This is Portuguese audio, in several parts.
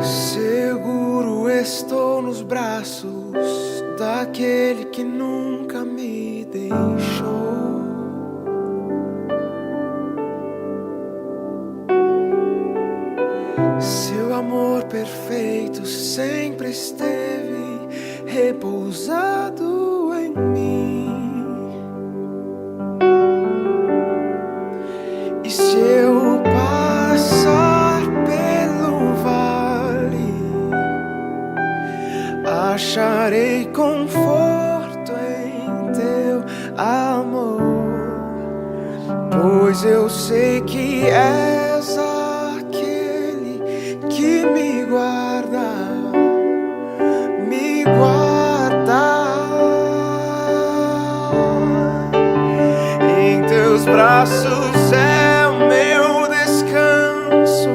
Seguro estou nos braços daquele que nunca me deixou. Seu amor perfeito sempre esteve repousado em mim. E se eu passar pelo vale, acharei conforto em teu amor, pois eu sei que és aquele que me guarda, me guarda. Em teus braços é o meu descanso,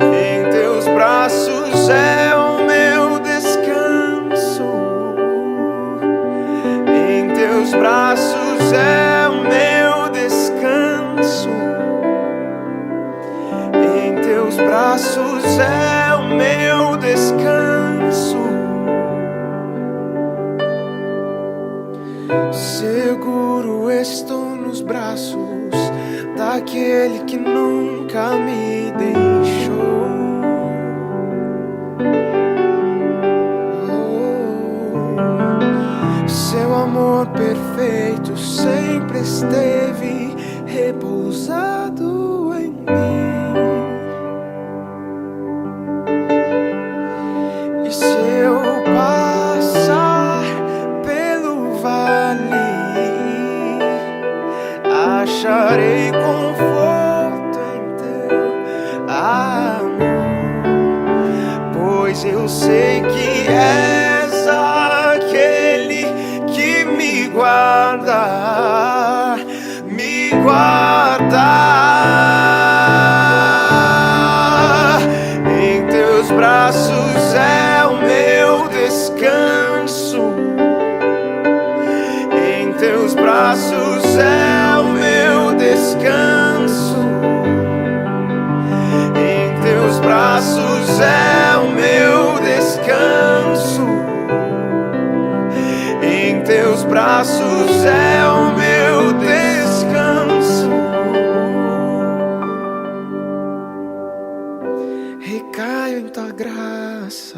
em teus braços é o meu descanso, em teus braços é o meu descanso, em teus braços é o meu descanso. Seguro estou nos braços daquele que nunca me deixou. Seu amor perfeito sempre esteve repousado em mim. E se eu passar pelo vale, acharei conforto em teu amor, pois eu sei que és aquele que me guarda, me guarda. Em teus braços é o meu descanso, em teus braços é o meu descanso, em teus braços é o meu descanso, em teus braços é o meu descanso. Recaio em tua graça,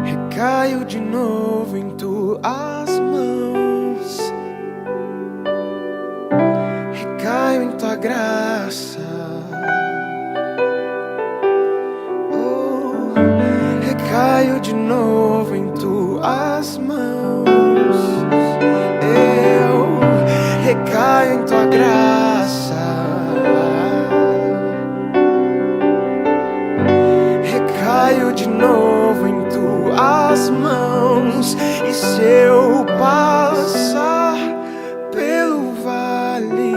recaio de novo em tuas mãos, recaio em tua graça, oh, recaio de novo em tuas mãos, eu recaio em tua graça, recaio de novo em tuas mãos. E se eu passar pelo vale,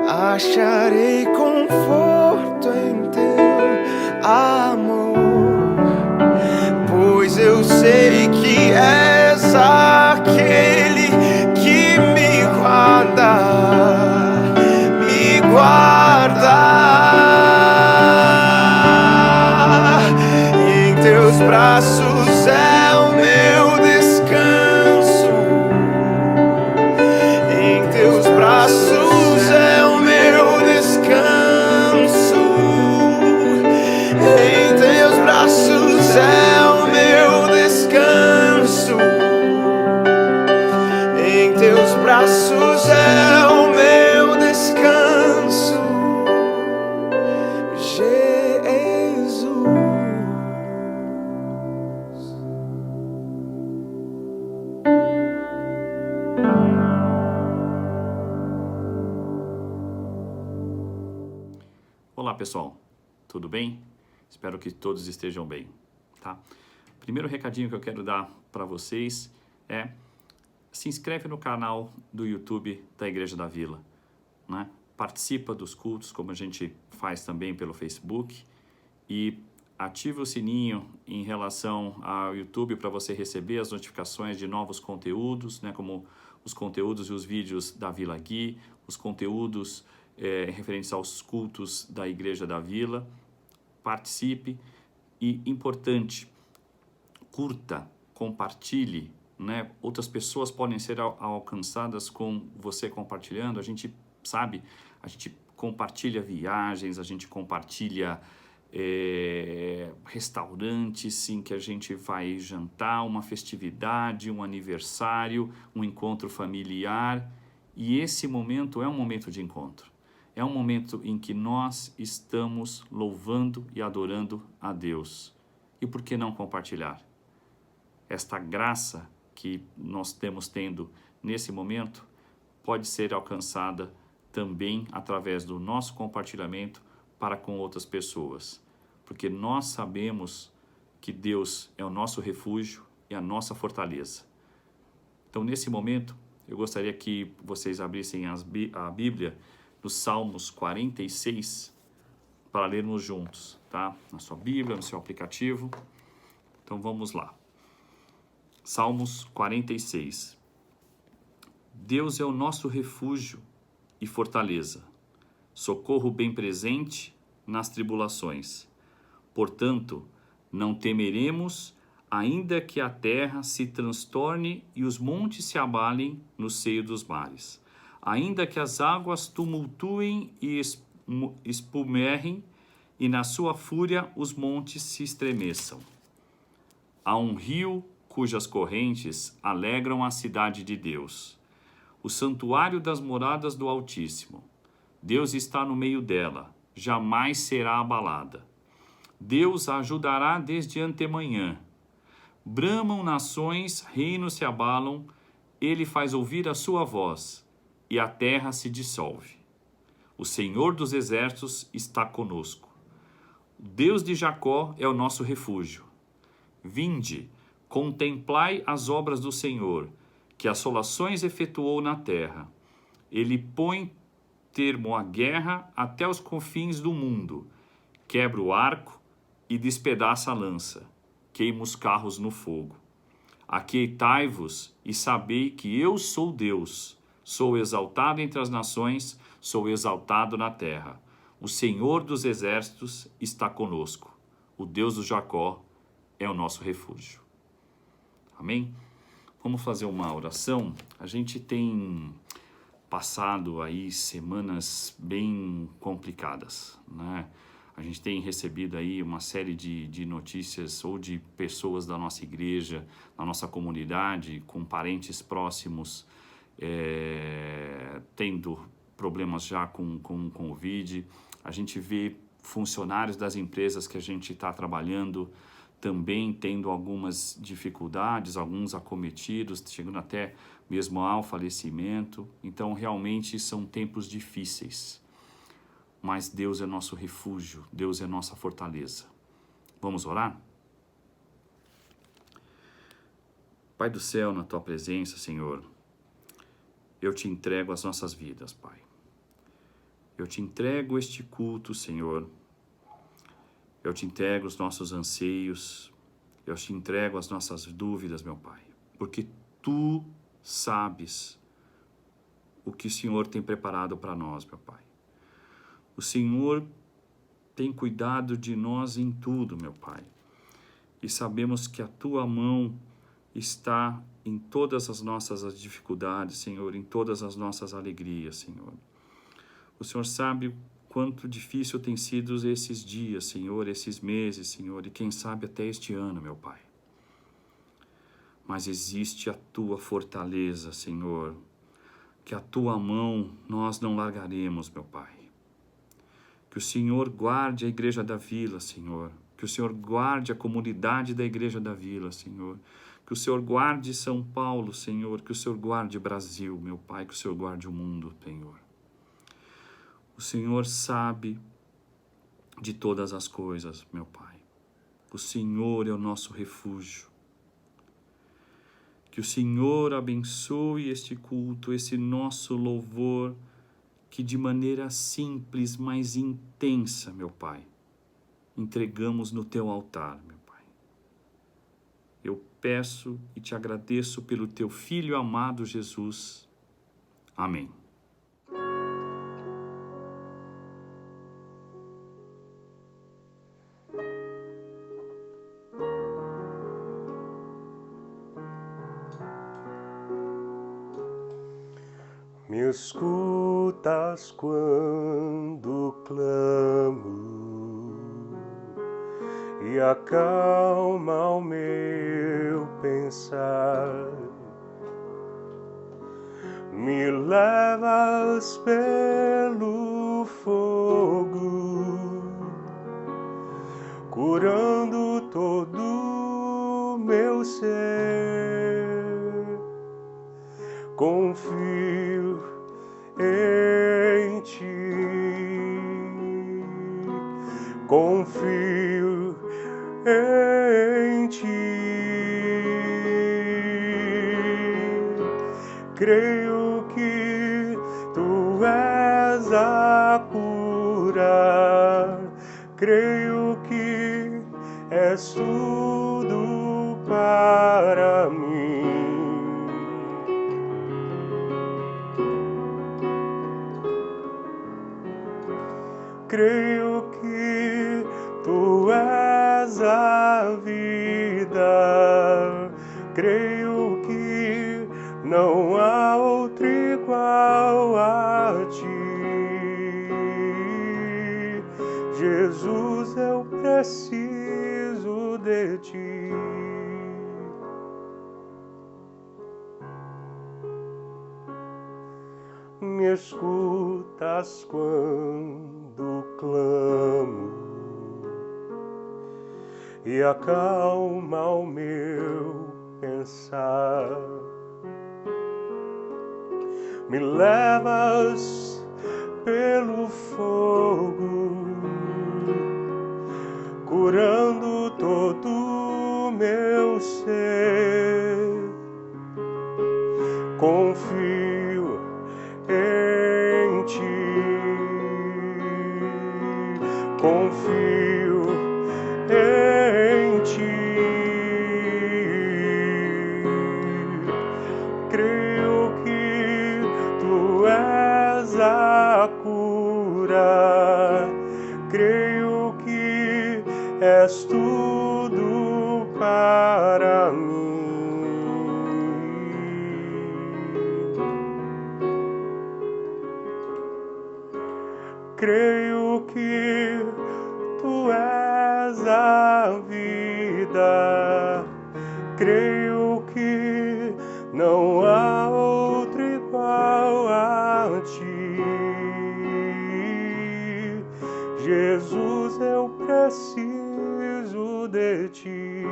acharei conforto em teu amor, pois eu sei que és aquele que me guarda, me guarda. Em teus braços é o meu descanso, em teus braços é o meu descanso, em teus braços é o meu descanso, em teus braços é o meu descanso, Jesus. Olá pessoal, tudo bem? Espero que todos estejam bem, tá? Primeiro recadinho que eu quero dar para vocês é: se inscreve no canal do YouTube da Igreja da Vila, né? Participa dos cultos, como a gente faz também pelo Facebook, e ativa o sininho em relação ao YouTube para você receber as notificações de novos conteúdos, né? Como os conteúdos e os vídeos da Vila Gui, os conteúdos referentes aos cultos da Igreja da Vila. Participe e, importante, curta, compartilhe, né? Outras pessoas podem ser alcançadas com você compartilhando. A gente sabe, a gente compartilha viagens, a gente compartilha restaurantes em que a gente vai jantar, uma festividade, um aniversário, um encontro familiar. E esse momento é um momento de encontro. É um momento em que nós estamos louvando e adorando a Deus. E por que não compartilhar? Esta graça que nós temos tendo nesse momento pode ser alcançada também através do nosso compartilhamento para com outras pessoas. Porque nós sabemos que Deus é o nosso refúgio e a nossa fortaleza. Então, nesse momento, eu gostaria que vocês abrissem a Bíblia nos Salmos 46 para lermos juntos, tá? Na sua Bíblia, no seu aplicativo. Então, vamos lá. Salmos 46. Deus é o nosso refúgio e fortaleza, socorro bem presente nas tribulações. Portanto, não temeremos, ainda que a terra se transtorne e os montes se abalem no seio dos mares. Ainda que as águas tumultuem e espumerem, e na sua fúria os montes se estremeçam. Há um rio cujas correntes alegram a cidade de Deus, o santuário das moradas do Altíssimo. Deus está no meio dela, jamais será abalada. Deus a ajudará desde antemanhã. Bramam nações, reinos se abalam, ele faz ouvir a sua voz, e a terra se dissolve. O Senhor dos exércitos está conosco. O Deus de Jacó é o nosso refúgio. Vinde, contemplai as obras do Senhor, que assolações efetuou na terra. Ele põe termo à guerra até os confins do mundo, quebra o arco e despedaça a lança, queima os carros no fogo. Aquietai-vos e sabei que eu sou Deus. Sou exaltado entre as nações, sou exaltado na terra. O Senhor dos exércitos está conosco. O Deus do Jacó é o nosso refúgio. Amém? Vamos fazer uma oração. A gente tem passado aí semanas bem complicadas, né? A gente tem recebido aí uma série de notícias ou de pessoas da nossa igreja, da nossa comunidade, com parentes próximos, tendo problemas já com Covid. A gente vê funcionários das empresas que a gente está trabalhando também tendo algumas dificuldades, alguns acometidos, chegando até mesmo ao falecimento. Então, realmente são tempos difíceis. Mas Deus é nosso refúgio, Deus é nossa fortaleza. Vamos orar? Pai do céu, na Tua presença, Senhor, eu te entrego as nossas vidas, Pai. Eu te entrego este culto, Senhor. Eu te entrego os nossos anseios. Eu te entrego as nossas dúvidas, meu Pai. Porque Tu sabes o que o Senhor tem preparado para nós, meu Pai. O Senhor tem cuidado de nós em tudo, meu Pai. E sabemos que a Tua mão está em todas as nossas dificuldades, Senhor, em todas as nossas alegrias, Senhor. O Senhor sabe quanto difícil tem sido esses dias, Senhor, esses meses, Senhor, e quem sabe até este ano, meu Pai. Mas existe a Tua fortaleza, Senhor, que a Tua mão nós não largaremos, meu Pai. Que o Senhor guarde a Igreja da Vila, Senhor. Que o Senhor guarde a comunidade da Igreja da Vila, Senhor. Que o Senhor guarde São Paulo, Senhor. Que o Senhor guarde Brasil, meu Pai. Que o Senhor guarde o mundo, Senhor. O Senhor sabe de todas as coisas, meu Pai. O Senhor é o nosso refúgio. Que o Senhor abençoe este culto, esse nosso louvor, que de maneira simples, mas intensa, meu Pai, entregamos no Teu altar, meu Pai. Eu peço e te agradeço pelo teu Filho amado Jesus. Amém. Me escutas quando clamo e acalma o meu pensar. Me levas pelo fogo, curando todo meu ser. Confio em ti, confio em ti. Creio que tu és a cura, creio que és tudo para mim. Creio que tu és a vida, creio que não há outro igual a ti. Jesus, eu preciso de ti. Me escutas quando clamo e acalma o meu pensar. Me levas pelo fogo, curando todo meu ser. Confio em ti, confio em ti. Creio que tu és a cura, creio que és tudo para mim. Creio que tu és a vida, creio que não há outro igual a ti. Jesus, eu preciso de ti.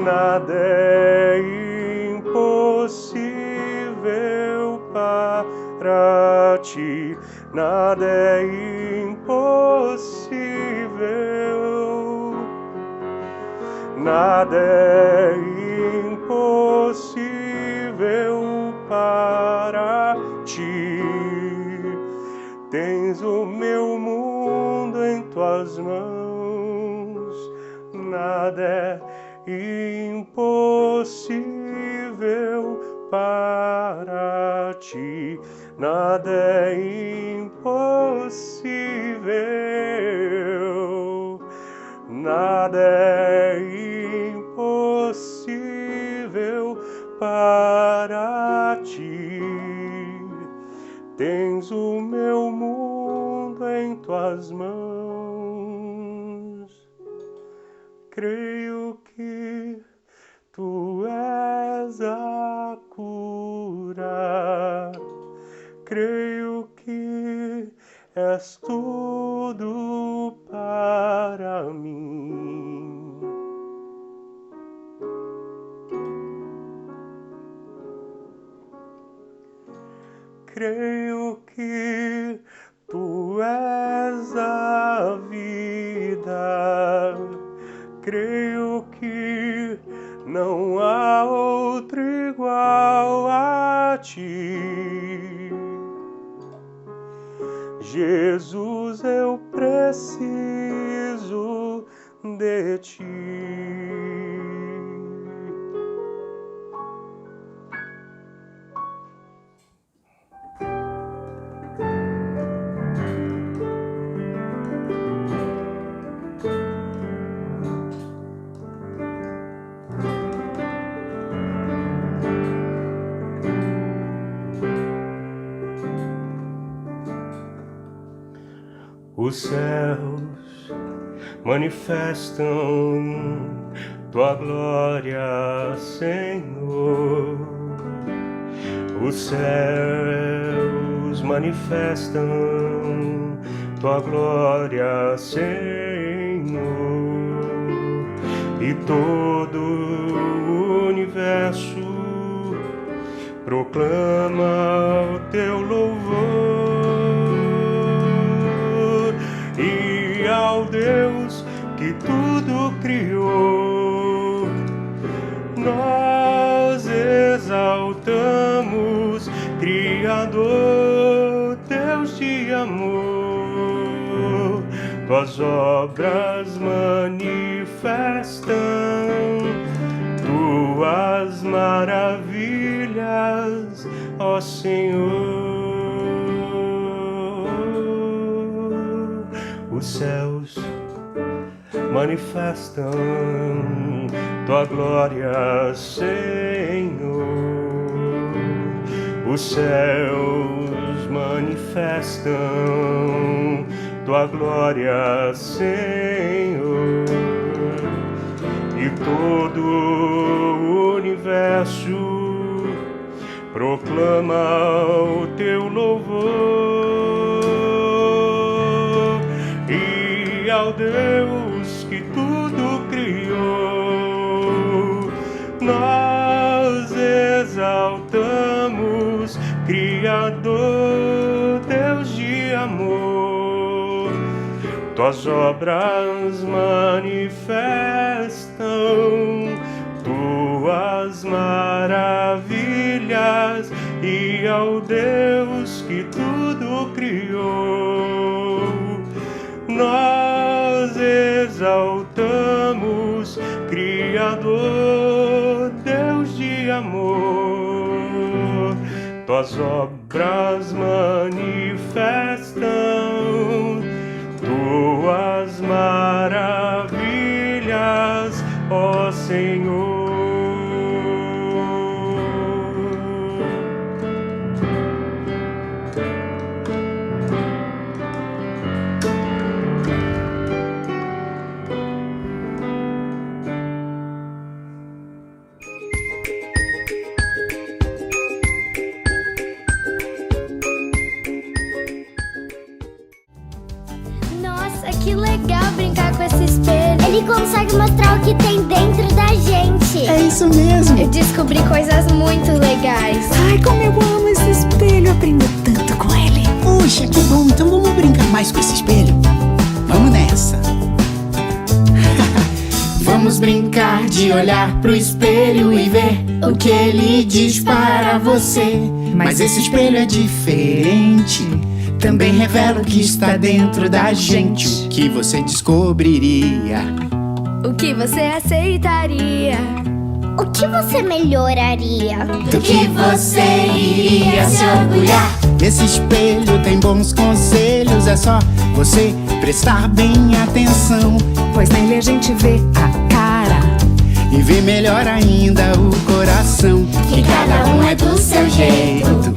Nada é impossível para ti, nada é impossível, nada é impossível para ti. Tens o meu mundo em tuas mãos, nada é impossível para ti, nada é impossível, nada é impossível para ti. Tens o meu mundo em tuas mãos, creio que tu és a cura, creio que és tudo para mim. Creio que tu és a vida, creio que não há outro igual a ti. Jesus, eu preciso de ti. Os céus manifestam tua glória, Senhor. Os céus manifestam tua glória, Senhor. E todo o universo proclama o teu louvor. E ao Deus que tudo criou, nós exaltamos, Criador, Deus de amor. Tuas obras manifestam tuas maravilhas, ó Senhor. Os céus manifestam tua glória, Senhor. Os céus manifestam tua glória, Senhor. E todo o universo proclama o teu louvor. E ao Deus que tudo criou, nós exaltamos, Criador, Deus de amor. Tuas obras manifestam tuas maravilhas, e ao Deus que tudo criou, nós exaltamos, Criador, Deus de amor. Tuas obras manifestam tuas maravilhas, ó Senhor. Nossa, que legal brincar com esse espelho. Ele consegue mostrar o que tem dentro da gente. É isso mesmo. Eu descobri coisas muito legais. Ai, como eu amo esse espelho. Eu aprendo tanto com ele. Puxa, que bom. Então vamos brincar mais com esse espelho. Vamos nessa. Vamos brincar de olhar pro espelho e ver o que ele diz para você. Mas esse espelho é diferente. Também revela o que está dentro da gente. O que você descobriria? O que você aceitaria? O que você melhoraria? Do que você iria se orgulhar? Esse espelho tem bons conselhos. É só você prestar bem atenção, pois nele a gente vê a cara e vê melhor ainda o coração. Que cada um é do seu jeito,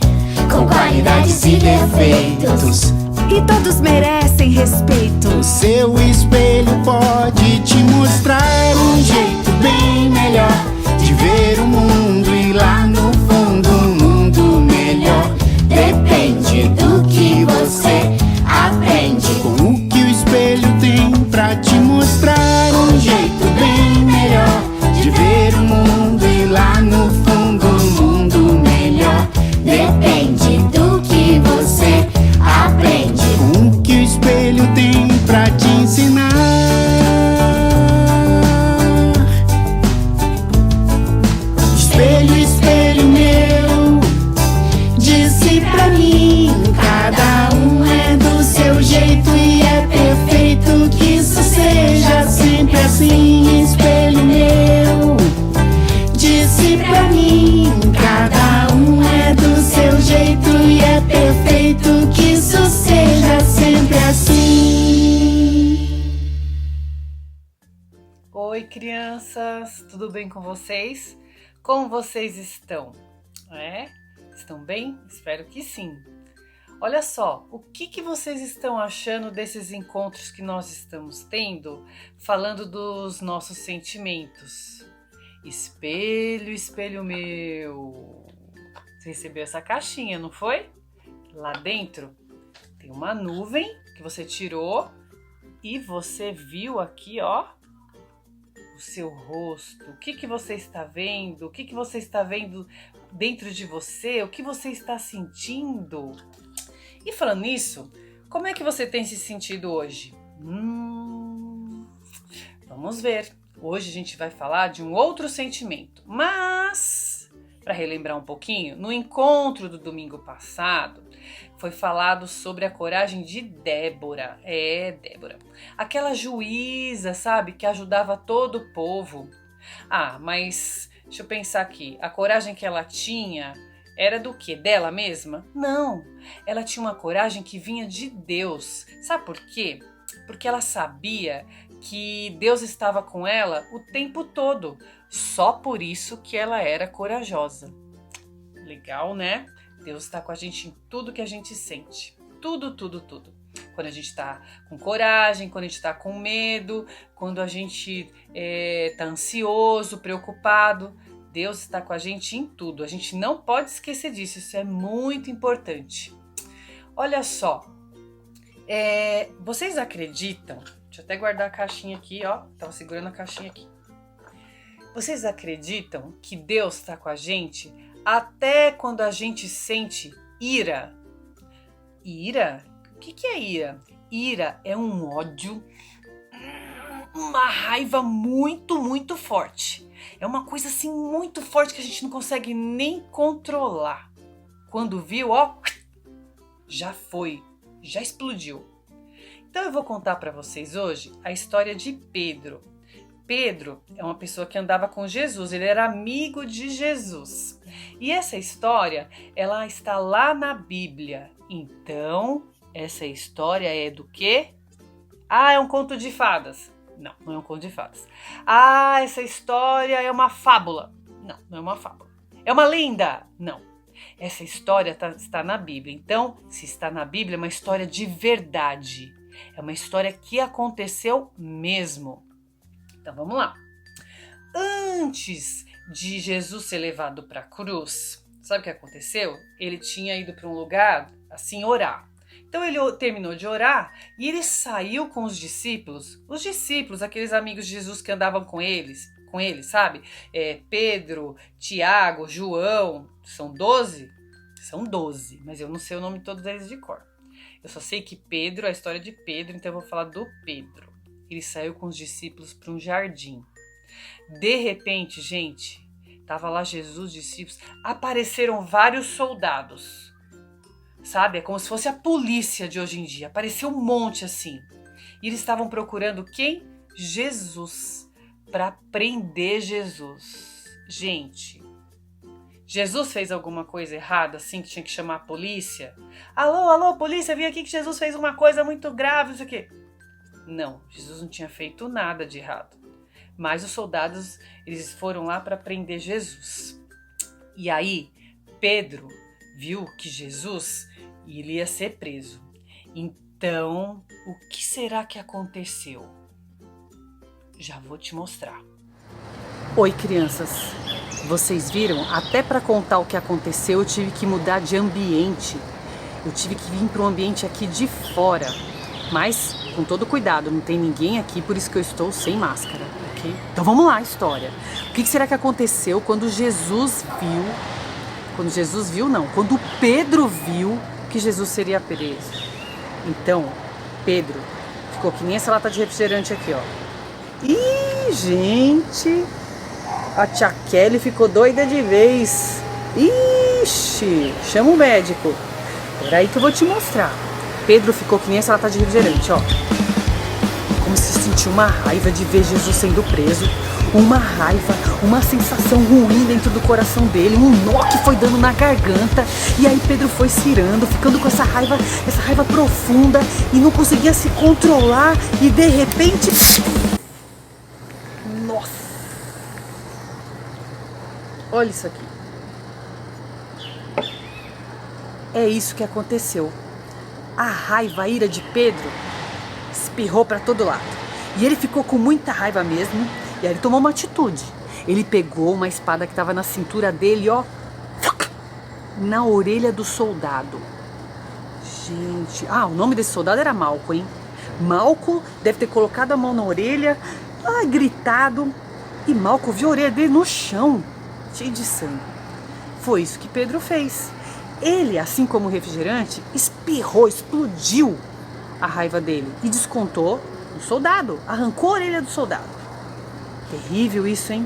com qualidades e defeitos, e todos merecem respeito. O seu espelho pode te mostrar um jeito bem melhor de ver o mundo, e lá no fundo um mundo melhor depende do que você aprende. com o que o espelho tem pra te mostrar um jeito bem melhor de ver o mundo, e lá no fundo um mundo melhor Depende do que você aprende. com o que o espelho tem pra te ensinar. assim, espelho meu, disse pra mim: cada um é do seu jeito e é perfeito, que isso seja sempre assim. Oi, crianças, tudo bem com vocês? Como vocês estão? Estão bem? Espero que sim. Olha só, o que vocês estão achando desses encontros que nós estamos tendo, falando dos nossos sentimentos? Espelho, espelho meu. Você recebeu essa caixinha, não foi? Lá dentro tem uma nuvem que você tirou e você viu aqui, ó, o seu rosto. O que você está vendo? O que você está vendo dentro de você? O que você está sentindo? E falando nisso, como é que você tem se sentido hoje? Vamos ver. Hoje a gente vai falar de um outro sentimento. Mas, para relembrar um pouquinho, no encontro do domingo passado, foi falado sobre a coragem de Débora. Débora. Aquela juíza, sabe, que ajudava todo o povo. Mas deixa eu pensar aqui. A coragem que ela tinha era do quê? Dela mesma? Não. Ela tinha uma coragem que vinha de Deus. Sabe por quê? Porque ela sabia que Deus estava com ela o tempo todo. Só por isso que ela era corajosa. Legal, né? Deus está com a gente em tudo que a gente sente. Tudo, tudo, tudo. Quando a gente está com coragem, quando a gente está com medo, quando a gente está ansioso, preocupado, Deus está com a gente em tudo. A gente não pode esquecer disso, isso é muito importante. Olha só, vocês acreditam? Deixa eu até guardar a caixinha aqui, ó. Tava segurando a caixinha aqui. Vocês acreditam que Deus está com a gente até quando a gente sente ira? Ira? O que é ira? Ira é um ódio, uma raiva muito, muito forte. É uma coisa assim muito forte que a gente não consegue nem controlar. Quando viu, ó, já foi, já explodiu. Então eu vou contar para vocês hoje a história de Pedro. Pedro é uma pessoa que andava com Jesus, ele era amigo de Jesus. E essa história, ela está lá na Bíblia. Então, essa história é do quê? É um conto de fadas. Não, não é um conto de fadas. Essa história é uma fábula. Não, não é uma fábula. É uma lenda. Não. Essa história está na Bíblia. Então, se está na Bíblia, é uma história de verdade. É uma história que aconteceu mesmo. Então, vamos lá. Antes de Jesus ser levado para a cruz, sabe o que aconteceu? Ele tinha ido para um lugar, assim, orar. Então ele terminou de orar e ele saiu com os discípulos, aqueles amigos de Jesus que andavam com ele, sabe? Pedro, Tiago, João, são 12? São 12, mas eu não sei o nome de todos eles de cor. Eu só sei que Pedro, a história de Pedro, então eu vou falar do Pedro. Ele saiu com os discípulos para um jardim. De repente, gente, tava lá Jesus, discípulos, apareceram vários soldados. Sabe, é como se fosse a polícia de hoje em dia. Apareceu um monte assim. E eles estavam procurando quem? Jesus. Para prender Jesus. Gente, Jesus fez alguma coisa errada assim que tinha que chamar a polícia? Alô, polícia, vem aqui que Jesus fez uma coisa muito grave, isso aqui. Não, Jesus não tinha feito nada de errado. Mas os soldados, eles foram lá para prender Jesus. E aí, Pedro viu que Jesus ele ia ser preso. Então, o que será que aconteceu? Já vou te mostrar. Oi, crianças. Vocês viram? Até para contar o que aconteceu, eu tive que mudar de ambiente. Eu tive que vir para um ambiente aqui de fora. Mas com todo cuidado, não tem ninguém aqui, por isso que eu estou sem máscara, ok? Então vamos lá, história. O que será que aconteceu quando Jesus viu... Quando Pedro viu que Jesus seria preso. Então, Pedro ficou que nem essa lata de refrigerante aqui, ó. Ih, gente, a tia Kelly ficou doida de vez. Ixi, chama o médico. Peraí que eu vou te mostrar. Pedro ficou que nem essa lata de refrigerante, ó. Como se Gente, uma raiva de ver Jesus sendo preso. Uma raiva, uma sensação ruim dentro do coração dele. Um nó que foi dando na garganta. E aí Pedro foi se irando, ficando com essa raiva profunda. E não conseguia se controlar. E de repente... Nossa! Olha isso aqui. É isso que aconteceu. A raiva, a ira de Pedro espirrou para todo lado. E ele ficou com muita raiva mesmo. E aí ele tomou uma atitude. Ele pegou uma espada que estava na cintura dele, ó, na orelha do soldado. Gente, o nome desse soldado era Malco, hein? Malco deve ter colocado a mão na orelha, gritado. E Malco viu a orelha dele no chão, cheio de sangue. Foi isso que Pedro fez. Ele, assim como o refrigerante, espirrou, explodiu a raiva dele e descontou no soldado, arrancou a orelha do soldado. Terrível isso, hein?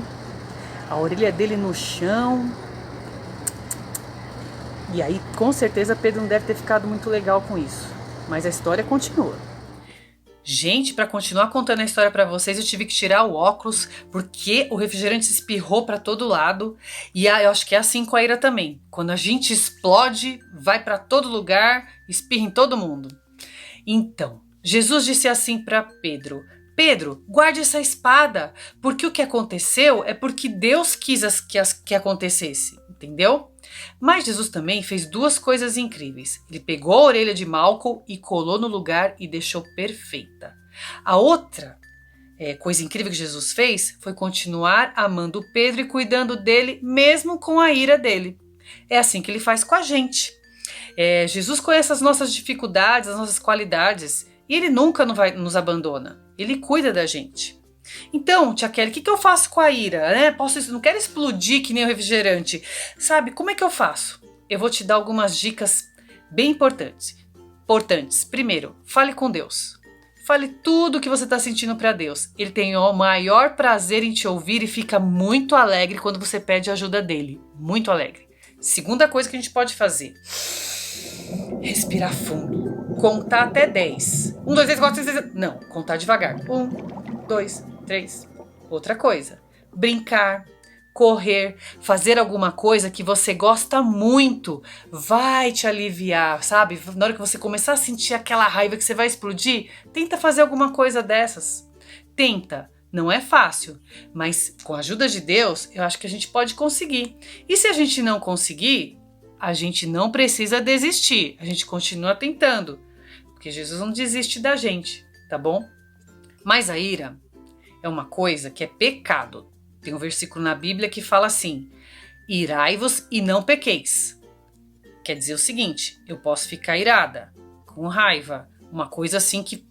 A orelha dele no chão. E aí, com certeza, Pedro não deve ter ficado muito legal com isso. Mas a história continua. Gente, para continuar contando a história para vocês, eu tive que tirar o óculos porque o refrigerante espirrou para todo lado. E eu acho que é assim com a ira também. Quando a gente explode, vai para todo lugar, espirra em todo mundo. Então, Jesus disse assim para Pedro: Pedro, guarde essa espada, porque o que aconteceu é porque Deus quis que acontecesse, entendeu? Mas Jesus também fez duas coisas incríveis. Ele pegou a orelha de Malco e colou no lugar e deixou perfeita. A outra coisa incrível que Jesus fez foi continuar amando Pedro e cuidando dele, mesmo com a ira dele. É assim que ele faz com a gente. Jesus conhece as nossas dificuldades, as nossas qualidades, e ele nunca nos abandona. Ele cuida da gente. Então, tia Kelly, o que eu faço com a ira? Não quero explodir que nem o refrigerante. Sabe, como é que eu faço? Eu vou te dar algumas dicas bem importantes. Primeiro, fale com Deus. Fale tudo o que você está sentindo para Deus. Ele tem o maior prazer em te ouvir e fica muito alegre quando você pede a ajuda dele. Muito alegre. Segunda coisa que a gente pode fazer: respirar fundo. Contar até 10. 1, 2, 3, 4, 5, 6... Não, contar devagar. 1, 2, 3. Outra coisa: brincar, correr, fazer alguma coisa que você gosta muito. Vai te aliviar, sabe? Na hora que você começar a sentir aquela raiva que você vai explodir, tenta fazer alguma coisa dessas. Tenta. Não é fácil, mas com a ajuda de Deus, eu acho que a gente pode conseguir. E se a gente não conseguir, a gente não precisa desistir. A gente continua tentando, porque Jesus não desiste da gente, tá bom? Mas a ira é uma coisa que é pecado. Tem um versículo na Bíblia que fala assim: irai-vos e não pequeis. Quer dizer o seguinte: eu posso ficar irada, com raiva, uma coisa assim que...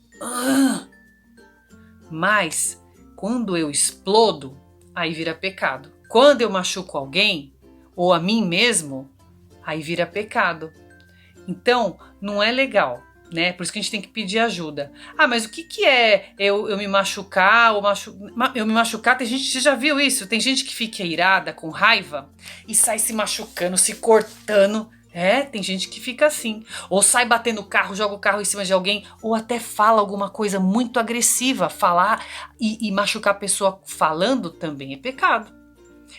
Mas quando eu explodo, aí vira pecado. Quando eu machuco alguém, ou a mim mesmo, aí vira pecado. Então, não é legal, né? Por isso que a gente tem que pedir ajuda. Mas o que é eu me machucar? Eu me machucar, tem gente, você já viu isso? Tem gente que fica irada, com raiva, e sai se machucando, se cortando. Tem gente que fica assim. Ou sai batendo o carro, joga o carro em cima de alguém, ou até fala alguma coisa muito agressiva. Falar e machucar a pessoa falando também é pecado.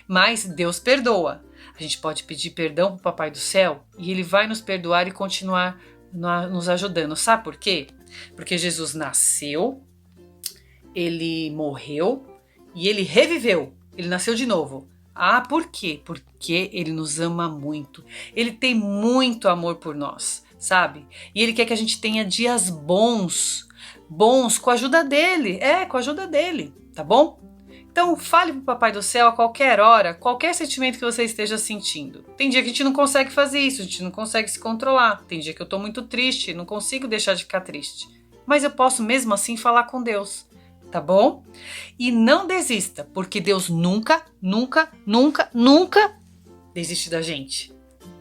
Mas Deus perdoa. A gente pode pedir perdão para o Papai do Céu e Ele vai nos perdoar e continuar nos ajudando. Sabe por quê? Porque Jesus nasceu, Ele morreu e Ele reviveu. Ele nasceu de novo. Por quê? Porque Ele nos ama muito. Ele tem muito amor por nós, sabe? E Ele quer que a gente tenha dias bons com a ajuda dEle. Com a ajuda dEle, tá bom? Então fale pro Papai do Céu a qualquer hora, qualquer sentimento que você esteja sentindo. Tem dia que a gente não consegue fazer isso, a gente não consegue se controlar. Tem dia que eu tô muito triste, não consigo deixar de ficar triste. Mas eu posso mesmo assim falar com Deus, tá bom? E não desista, porque Deus nunca, nunca, nunca, nunca desiste da gente,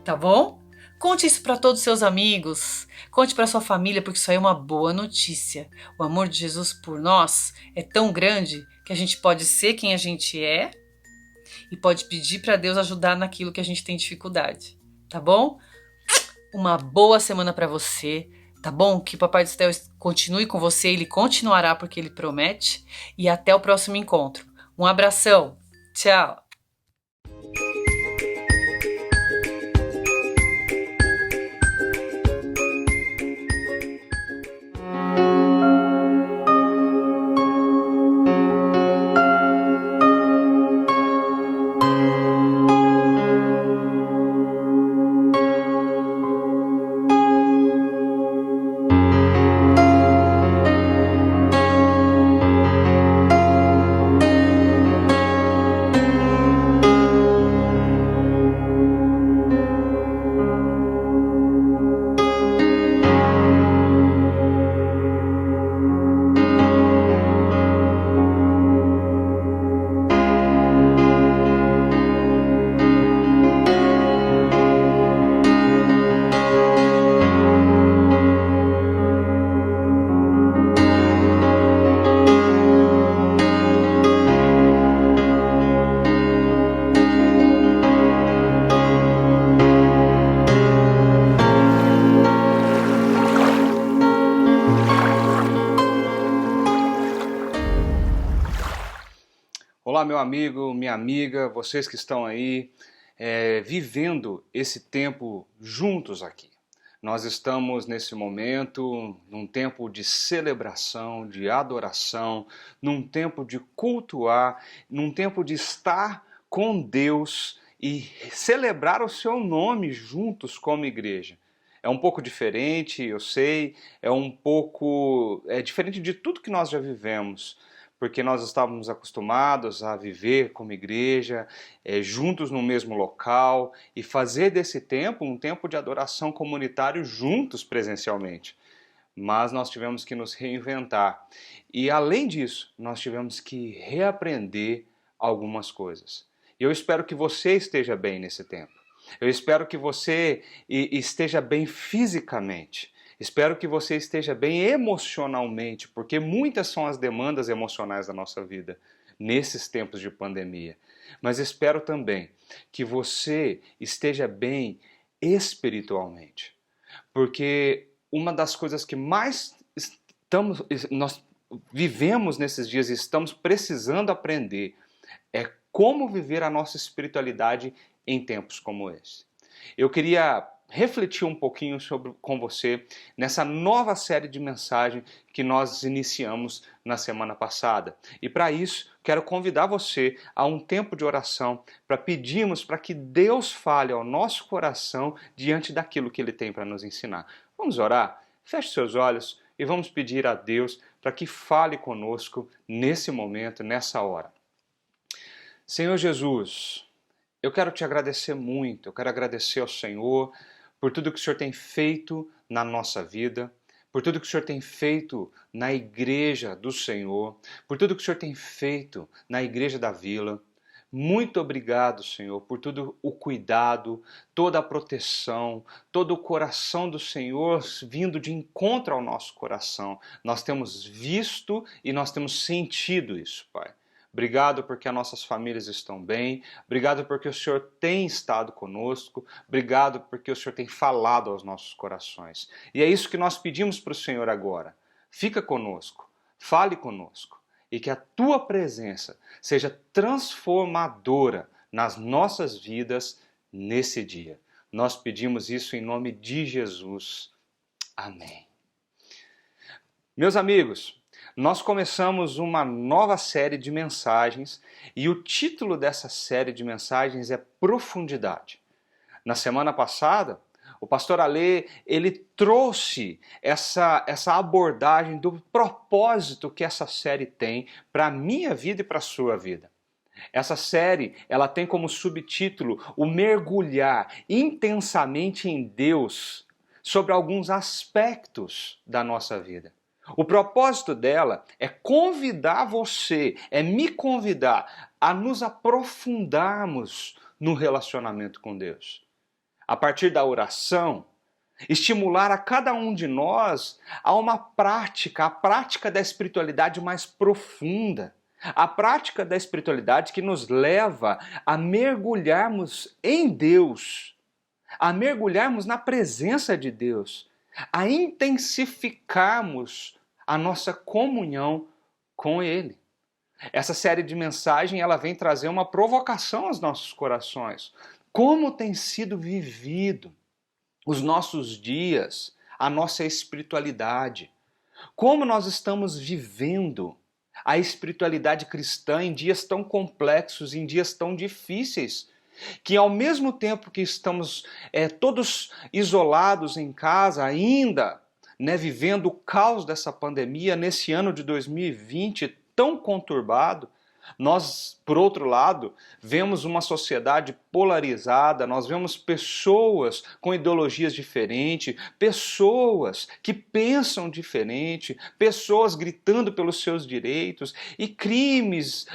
tá bom? Conte isso para todos os seus amigos, conte para sua família, porque isso aí é uma boa notícia. O amor de Jesus por nós é tão grande que a gente pode ser quem a gente é e pode pedir para Deus ajudar naquilo que a gente tem dificuldade, tá bom? Uma boa semana para você, tá bom? Que o Papai do Céu continue com você, ele continuará porque ele promete. E até o próximo encontro. Um abração. Tchau. Olá, meu amigo, minha amiga, vocês que estão aí vivendo esse tempo juntos aqui. Nós estamos nesse momento, num tempo de celebração, de adoração, num tempo de cultuar, num tempo de estar com Deus e celebrar o seu nome juntos como igreja. É um pouco diferente, eu sei, é diferente de tudo que nós já vivemos, porque nós estávamos acostumados a viver como igreja, juntos no mesmo local, e fazer desse tempo um tempo de adoração comunitário juntos presencialmente. Mas nós tivemos que nos reinventar. E além disso, nós tivemos que reaprender algumas coisas. E eu espero que você esteja bem nesse tempo. Eu espero que você esteja bem fisicamente. Espero que você esteja bem emocionalmente, porque muitas são as demandas emocionais da nossa vida nesses tempos de pandemia. Mas espero também que você esteja bem espiritualmente, porque uma das coisas que mais nós vivemos nesses dias e estamos precisando aprender é como viver a nossa espiritualidade em tempos como esse. Eu queria refletir um pouquinho com você nessa nova série de mensagens que nós iniciamos na semana passada. E para isso, quero convidar você a um tempo de oração para pedirmos para que Deus fale ao nosso coração diante daquilo que Ele tem para nos ensinar. Vamos orar? Feche seus olhos e vamos pedir a Deus para que fale conosco nesse momento, nessa hora. Senhor Jesus, eu quero te agradecer muito, eu quero agradecer ao Senhor por tudo que o Senhor tem feito na nossa vida, por tudo que o Senhor tem feito na igreja do Senhor, por tudo que o Senhor tem feito na igreja da Vila. Muito obrigado, Senhor, por todo o cuidado, toda a proteção, todo o coração do Senhor vindo de encontro ao nosso coração. Nós temos visto e nós temos sentido isso, Pai. Obrigado porque as nossas famílias estão bem. Obrigado porque o Senhor tem estado conosco. Obrigado porque o Senhor tem falado aos nossos corações. E é isso que nós pedimos para o Senhor agora. Fica conosco, fale conosco e que a Tua presença seja transformadora nas nossas vidas nesse dia. Nós pedimos isso em nome de Jesus. Amém. Meus amigos, nós começamos uma nova série de mensagens e o título dessa série de mensagens é Profundidade. Na semana passada, o pastor Alê, ele trouxe essa abordagem do propósito que essa série tem para a minha vida e para a sua vida. Essa série, ela tem como subtítulo o mergulhar intensamente em Deus sobre alguns aspectos da nossa vida. O propósito dela é convidar você, é me convidar a nos aprofundarmos no relacionamento com Deus. A partir da oração, estimular a cada um de nós a uma prática, a prática da espiritualidade mais profunda. A prática da espiritualidade que nos leva a mergulharmos em Deus, a mergulharmos na presença de Deus, a intensificarmos a nossa comunhão com Ele. Essa série de mensagens ela vem trazer uma provocação aos nossos corações. Como tem sido vivido os nossos dias, a nossa espiritualidade? Como nós estamos vivendo a espiritualidade cristã em dias tão complexos, em dias tão difíceis, que ao mesmo tempo que estamos todos isolados em casa ainda, vivendo o caos dessa pandemia, nesse ano de 2020 tão conturbado, nós, por outro lado, vemos uma sociedade polarizada, nós vemos pessoas com ideologias diferentes, pessoas que pensam diferente, pessoas gritando pelos seus direitos e crimes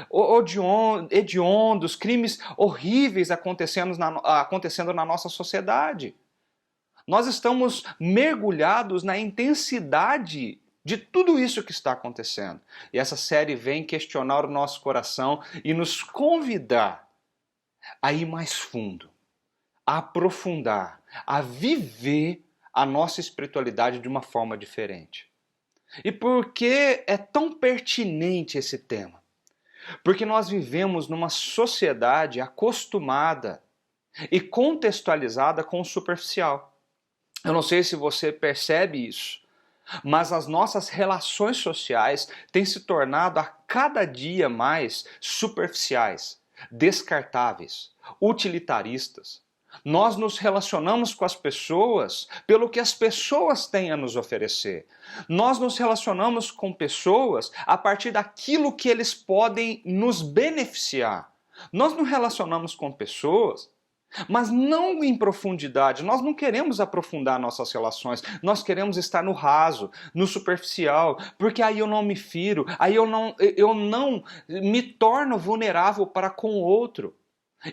hediondos, crimes horríveis acontecendo na nossa sociedade. Nós estamos mergulhados na intensidade de tudo isso que está acontecendo. E essa série vem questionar o nosso coração e nos convidar a ir mais fundo, a aprofundar, a viver a nossa espiritualidade de uma forma diferente. E por que é tão pertinente esse tema? Porque nós vivemos numa sociedade acostumada e contextualizada com o superficial. Eu não sei se você percebe isso, mas as nossas relações sociais têm se tornado a cada dia mais superficiais, descartáveis, utilitaristas. Nós nos relacionamos com as pessoas pelo que as pessoas têm a nos oferecer. Nós nos relacionamos com pessoas a partir daquilo que eles podem nos beneficiar. Nós nos relacionamos com pessoas, mas não em profundidade. Nós não queremos aprofundar nossas relações, nós queremos estar no raso, no superficial, porque aí eu não me firo, aí eu não me torno vulnerável para com o outro.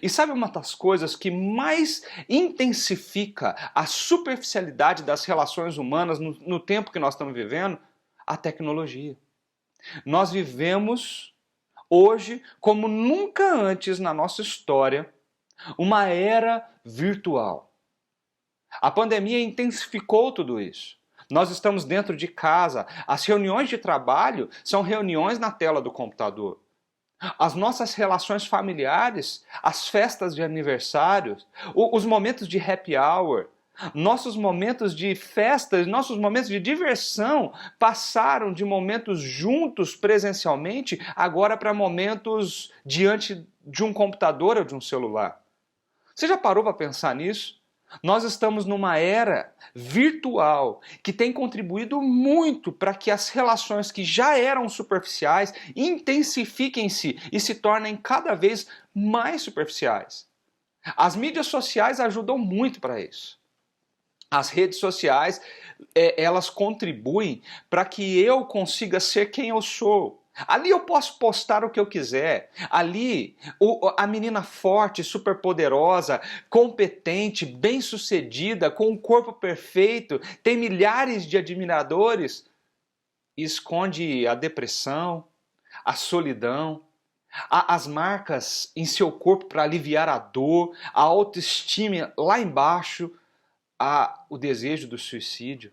E sabe uma das coisas que mais intensifica a superficialidade das relações humanas no tempo que nós estamos vivendo? A tecnologia. Nós vivemos hoje, como nunca antes na nossa história, uma era virtual. A pandemia intensificou tudo isso. Nós estamos dentro de casa. As reuniões de trabalho são reuniões na tela do computador. As nossas relações familiares, as festas de aniversário, os momentos de happy hour, nossos momentos de festas, nossos momentos de diversão passaram de momentos juntos presencialmente agora para momentos diante de um computador ou de um celular. Você já parou para pensar nisso? Nós estamos numa era virtual que tem contribuído muito para que as relações que já eram superficiais intensifiquem-se e se tornem cada vez mais superficiais. As mídias sociais ajudam muito para isso. As redes sociais, elas contribuem para que eu consiga ser quem eu sou. Ali eu posso postar o que eu quiser. Ali, a menina forte, superpoderosa, competente, bem-sucedida, com um corpo perfeito, tem milhares de admiradores, esconde a depressão, a solidão, as marcas em seu corpo para aliviar a dor, a autoestima lá embaixo, o desejo do suicídio.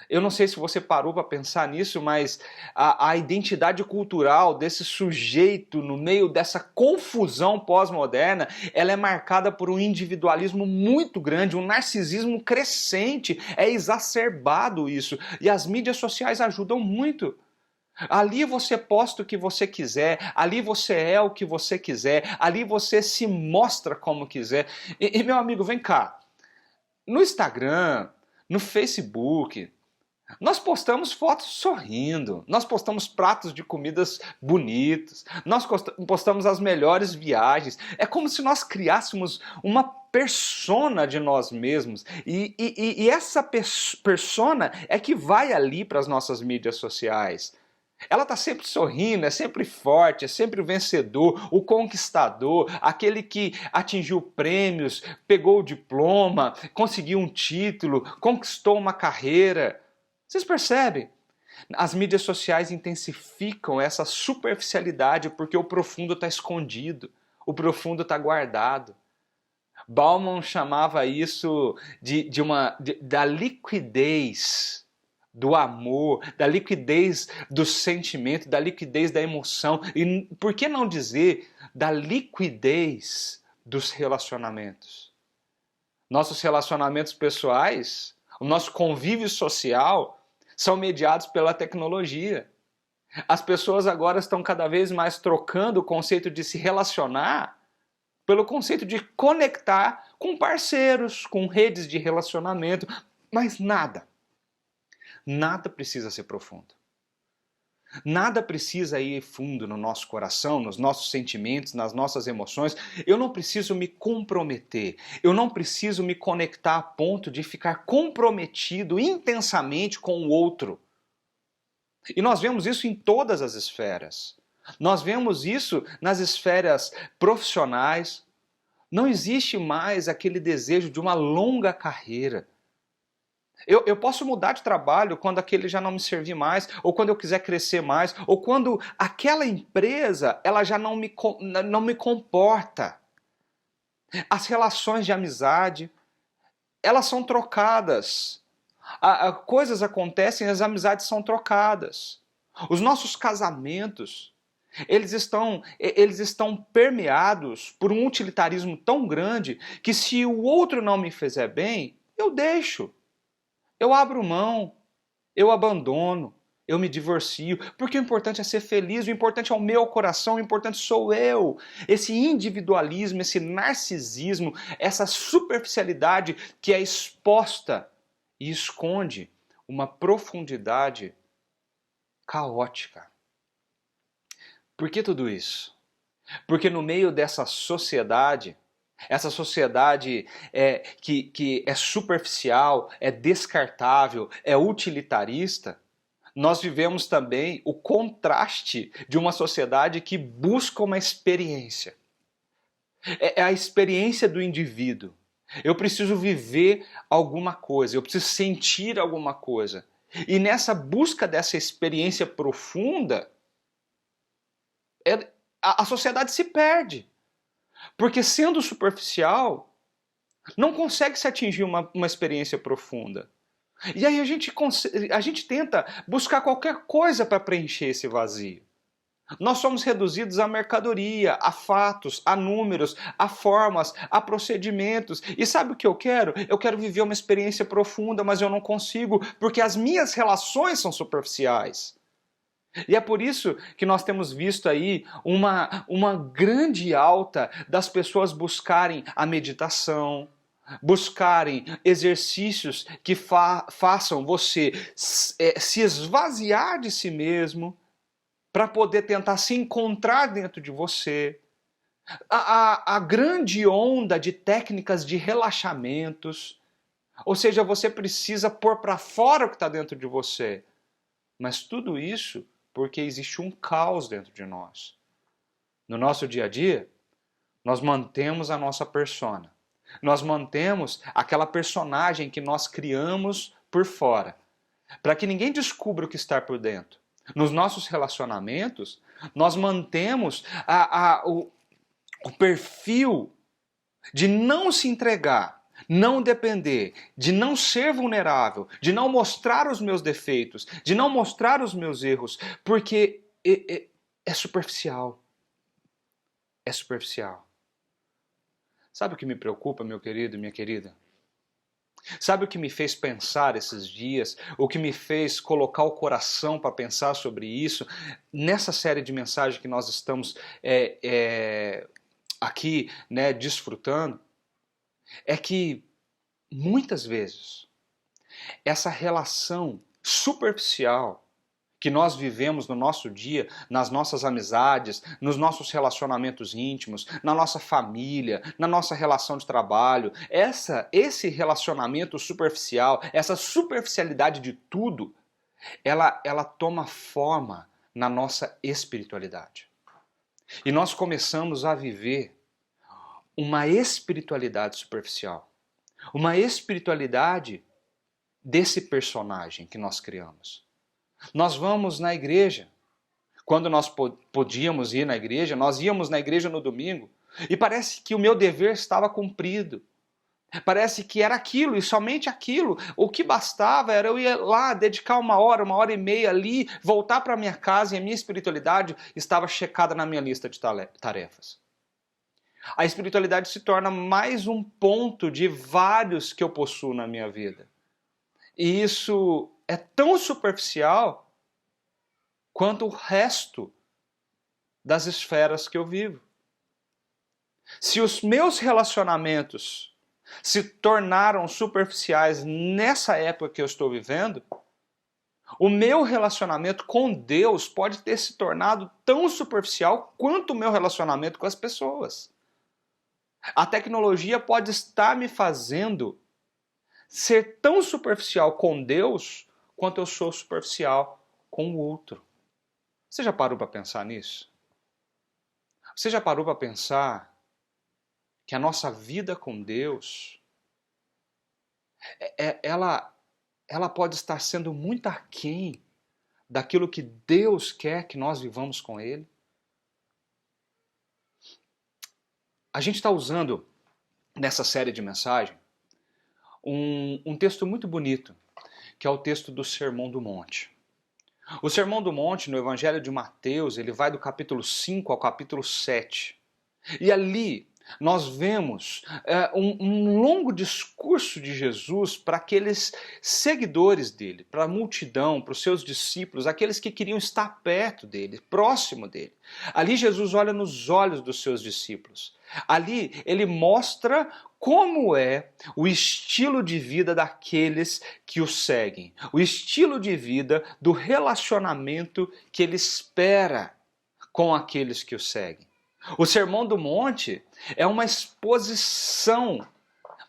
Eu não sei se você parou para pensar nisso, mas a identidade cultural desse sujeito no meio dessa confusão pós-moderna, ela é marcada por um individualismo muito grande, um narcisismo crescente, é exacerbado isso. E as mídias sociais ajudam muito. Ali você posta o que você quiser, ali você é o que você quiser, ali você se mostra como quiser. E meu amigo, vem cá, no Instagram, no Facebook, nós postamos fotos sorrindo, nós postamos pratos de comidas bonitos, nós postamos as melhores viagens. É como se nós criássemos uma persona de nós mesmos. E essa persona é que vai ali para as nossas mídias sociais. Ela está sempre sorrindo, é sempre forte, é sempre o vencedor, o conquistador, aquele que atingiu prêmios, pegou o diploma, conseguiu um título, conquistou uma carreira. Vocês percebem? As mídias sociais intensificam essa superficialidade porque o profundo está escondido, o profundo está guardado. Bauman chamava isso da liquidez do amor, da liquidez do sentimento, da liquidez da emoção, e por que não dizer da liquidez dos relacionamentos? Nossos relacionamentos pessoais, o nosso convívio social são mediados pela tecnologia. As pessoas agora estão cada vez mais trocando o conceito de se relacionar pelo conceito de conectar com parceiros, com redes de relacionamento, mas nada precisa ser profundo. Nada precisa ir fundo no nosso coração, nos nossos sentimentos, nas nossas emoções. Eu não preciso me comprometer, eu não preciso me conectar a ponto de ficar comprometido intensamente com o outro. E nós vemos isso em todas as esferas. Nós vemos isso nas esferas profissionais. Não existe mais aquele desejo de uma longa carreira. Eu posso mudar de trabalho quando aquele já não me servir mais, ou quando eu quiser crescer mais, ou quando aquela empresa ela já não me comporta. As relações de amizade, elas são trocadas. Coisas acontecem e as amizades são trocadas. Os nossos casamentos, eles estão permeados por um utilitarismo tão grande que se o outro não me fizer bem, eu deixo. Eu abro mão, eu abandono, eu me divorcio, porque o importante é ser feliz, o importante é o meu coração, o importante sou eu. Esse individualismo, esse narcisismo, essa superficialidade que é exposta e esconde uma profundidade caótica. Por que tudo isso? Porque no meio dessa sociedade, essa sociedade que é superficial, é descartável, é utilitarista, nós vivemos também o contraste de uma sociedade que busca uma experiência. É a experiência do indivíduo. Eu preciso viver alguma coisa, eu preciso sentir alguma coisa. E nessa busca dessa experiência profunda, a sociedade se perde. Porque sendo superficial, não consegue se atingir uma experiência profunda. E aí a gente tenta buscar qualquer coisa para preencher esse vazio. Nós somos reduzidos a mercadoria, a fatos, a números, a formas, a procedimentos. E sabe o que eu quero? Eu quero viver uma experiência profunda, mas eu não consigo, porque as minhas relações são superficiais. E é por isso que nós temos visto aí uma grande alta das pessoas buscarem a meditação, buscarem exercícios que façam você se esvaziar de si mesmo, para poder tentar se encontrar dentro de você. A grande onda de técnicas de relaxamentos, ou seja, você precisa pôr para fora o que está dentro de você. Mas tudo isso porque existe um caos dentro de nós. No nosso dia a dia, nós mantemos a nossa persona. Nós mantemos aquela personagem que nós criamos por fora, para que ninguém descubra o que está por dentro. Nos nossos relacionamentos, nós mantemos o perfil de não se entregar, não depender, de não ser vulnerável, de não mostrar os meus defeitos, de não mostrar os meus erros, porque é superficial. É superficial. Sabe o que me preocupa, meu querido e minha querida? Sabe o que me fez pensar esses dias? O que me fez colocar o coração para pensar sobre isso? Nessa série de mensagens que nós estamos aqui, né, desfrutando, é que muitas vezes essa relação superficial que nós vivemos no nosso dia, nas nossas amizades, nos nossos relacionamentos íntimos, na nossa família, na nossa relação de trabalho, esse relacionamento superficial, essa superficialidade de tudo, ela toma forma na nossa espiritualidade. E nós começamos a viver uma espiritualidade superficial, uma espiritualidade desse personagem que nós criamos. Nós vamos na igreja. Quando nós podíamos ir na igreja, nós íamos na igreja no domingo, E parece que o meu dever estava cumprido. Parece que era aquilo e somente aquilo. O que bastava era eu ir lá, dedicar 1 hora, 1 hora e meia ali, voltar para minha casa e a minha espiritualidade estava checada na minha lista de tarefas. A espiritualidade se torna mais um ponto de vários que eu possuo na minha vida. E isso é tão superficial quanto o resto das esferas que eu vivo. Se os meus relacionamentos se tornaram superficiais nessa época que eu estou vivendo, o meu relacionamento com Deus pode ter se tornado tão superficial quanto o meu relacionamento com as pessoas. A tecnologia pode estar me fazendo ser tão superficial com Deus quanto eu sou superficial com o outro. Você já parou para pensar nisso? Você já parou para pensar que a nossa vida com Deus, ela pode estar sendo muito aquém daquilo que Deus quer que nós vivamos com Ele? A gente está usando nessa série de mensagem um texto muito bonito, que é o texto do Sermão do Monte. O Sermão do Monte, no Evangelho de Mateus, ele vai do capítulo 5 ao capítulo 7. E ali nós vemos um longo discurso de Jesus para aqueles seguidores dele, para a multidão, para os seus discípulos, aqueles que queriam estar perto dele, próximo dele. Ali Jesus olha nos olhos dos seus discípulos. Ali ele mostra como é o estilo de vida daqueles que o seguem, o estilo de vida do relacionamento que ele espera com aqueles que o seguem. O Sermão do Monte é uma exposição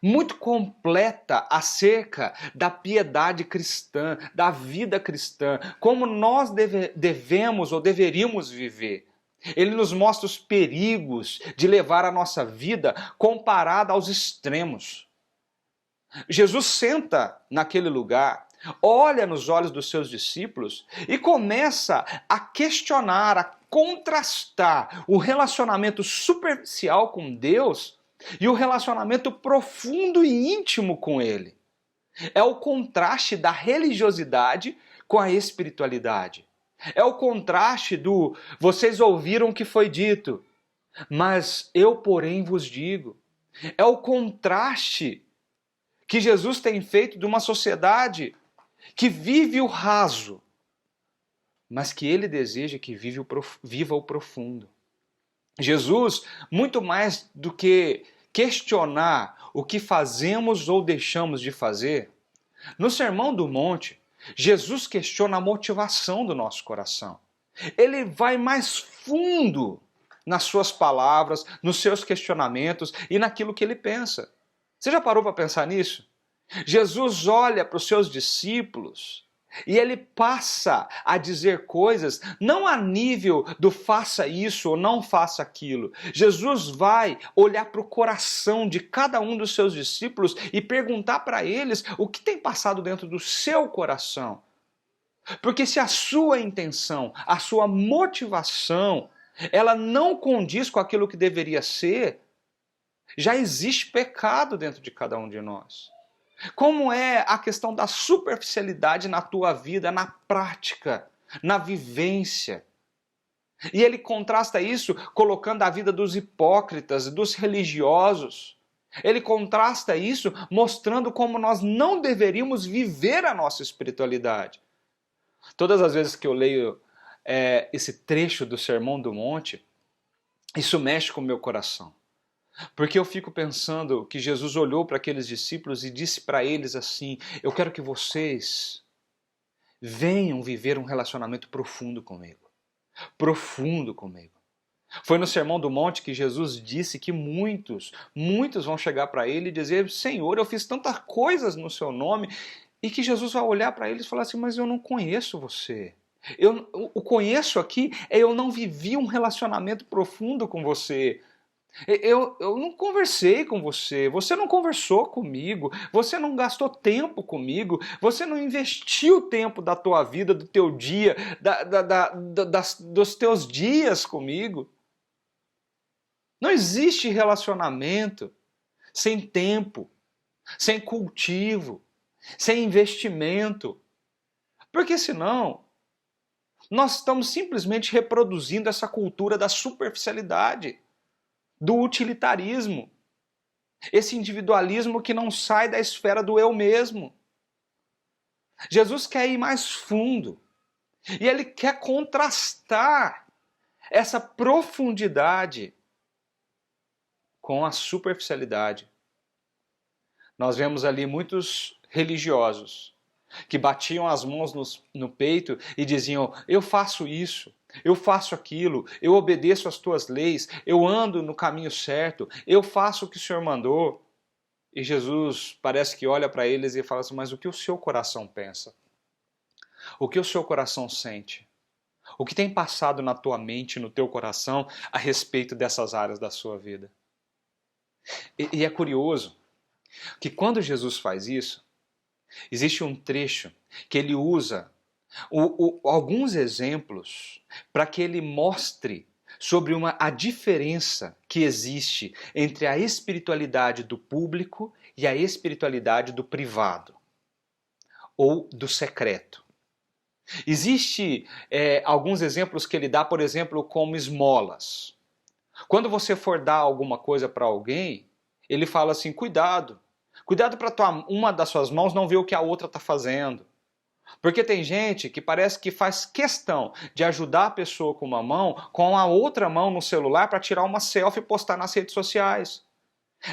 muito completa acerca da piedade cristã, da vida cristã, como nós devemos ou deveríamos viver. Ele nos mostra os perigos de levar a nossa vida comparada aos extremos. Jesus senta naquele lugar, olha nos olhos dos seus discípulos e começa a questionar, a contrastar o relacionamento superficial com Deus e o relacionamento profundo e íntimo com Ele. É o contraste da religiosidade com a espiritualidade. É o contraste do vocês ouviram o que foi dito, mas eu, porém, vos digo. É o contraste que Jesus tem feito de uma sociedade que vive o raso, mas que ele deseja que viva o profundo. Jesus, muito mais do que questionar o que fazemos ou deixamos de fazer, no Sermão do Monte, Jesus questiona a motivação do nosso coração. Ele vai mais fundo nas suas palavras, nos seus questionamentos e naquilo que ele pensa. Você já parou para pensar nisso? Jesus olha para os seus discípulos e ele passa a dizer coisas não a nível do faça isso ou não faça aquilo. Jesus vai olhar para o coração de cada um dos seus discípulos e perguntar para eles o que tem passado dentro do seu coração. Porque se a sua intenção, a sua motivação, ela não condiz com aquilo que deveria ser, já existe pecado dentro de cada um de nós. Como é a questão da superficialidade na tua vida, na prática, na vivência. E ele contrasta isso colocando a vida dos hipócritas, dos religiosos. Ele contrasta isso mostrando como nós não deveríamos viver a nossa espiritualidade. Todas as vezes que eu leio esse trecho do Sermão do Monte, isso mexe com o meu coração. Porque eu fico pensando que Jesus olhou para aqueles discípulos e disse para eles assim: eu quero que vocês venham viver um relacionamento profundo comigo. Profundo comigo. Foi no Sermão do Monte que Jesus disse que muitos vão chegar para ele e dizer: Senhor, eu fiz tantas coisas no seu nome. E que Jesus vai olhar para eles e falar assim: mas eu não conheço você. O conheço aqui é eu não vivi um relacionamento profundo com você. Eu não conversei com você, você não conversou comigo, você não gastou tempo comigo, você não investiu tempo da tua vida, do teu dia, dos teus dias comigo. Não existe relacionamento sem tempo, sem cultivo, sem investimento. Porque senão, nós estamos simplesmente reproduzindo essa cultura da superficialidade, do utilitarismo, esse individualismo que não sai da esfera do eu mesmo. Jesus quer ir mais fundo e ele quer contrastar essa profundidade com a superficialidade. Nós vemos ali muitos religiosos que batiam as mãos no peito e diziam: eu faço isso, eu faço aquilo, eu obedeço às tuas leis, eu ando no caminho certo, eu faço o que o Senhor mandou. E Jesus parece que olha para eles e fala assim: mas o que o seu coração pensa? O que o seu coração sente? O que tem passado na tua mente, no teu coração, a respeito dessas áreas da sua vida? E é curioso que quando Jesus faz isso, existe um trecho que ele usa alguns exemplos para que ele mostre sobre a diferença que existe entre a espiritualidade do público e a espiritualidade do privado ou do secreto. Existe alguns exemplos que ele dá, por exemplo, como esmolas. Quando você for dar alguma coisa para alguém, ele fala assim: cuidado para uma das suas mãos não ver o que a outra está fazendo. Porque tem gente que parece que faz questão de ajudar a pessoa com uma mão, com a outra mão no celular para tirar uma selfie e postar nas redes sociais.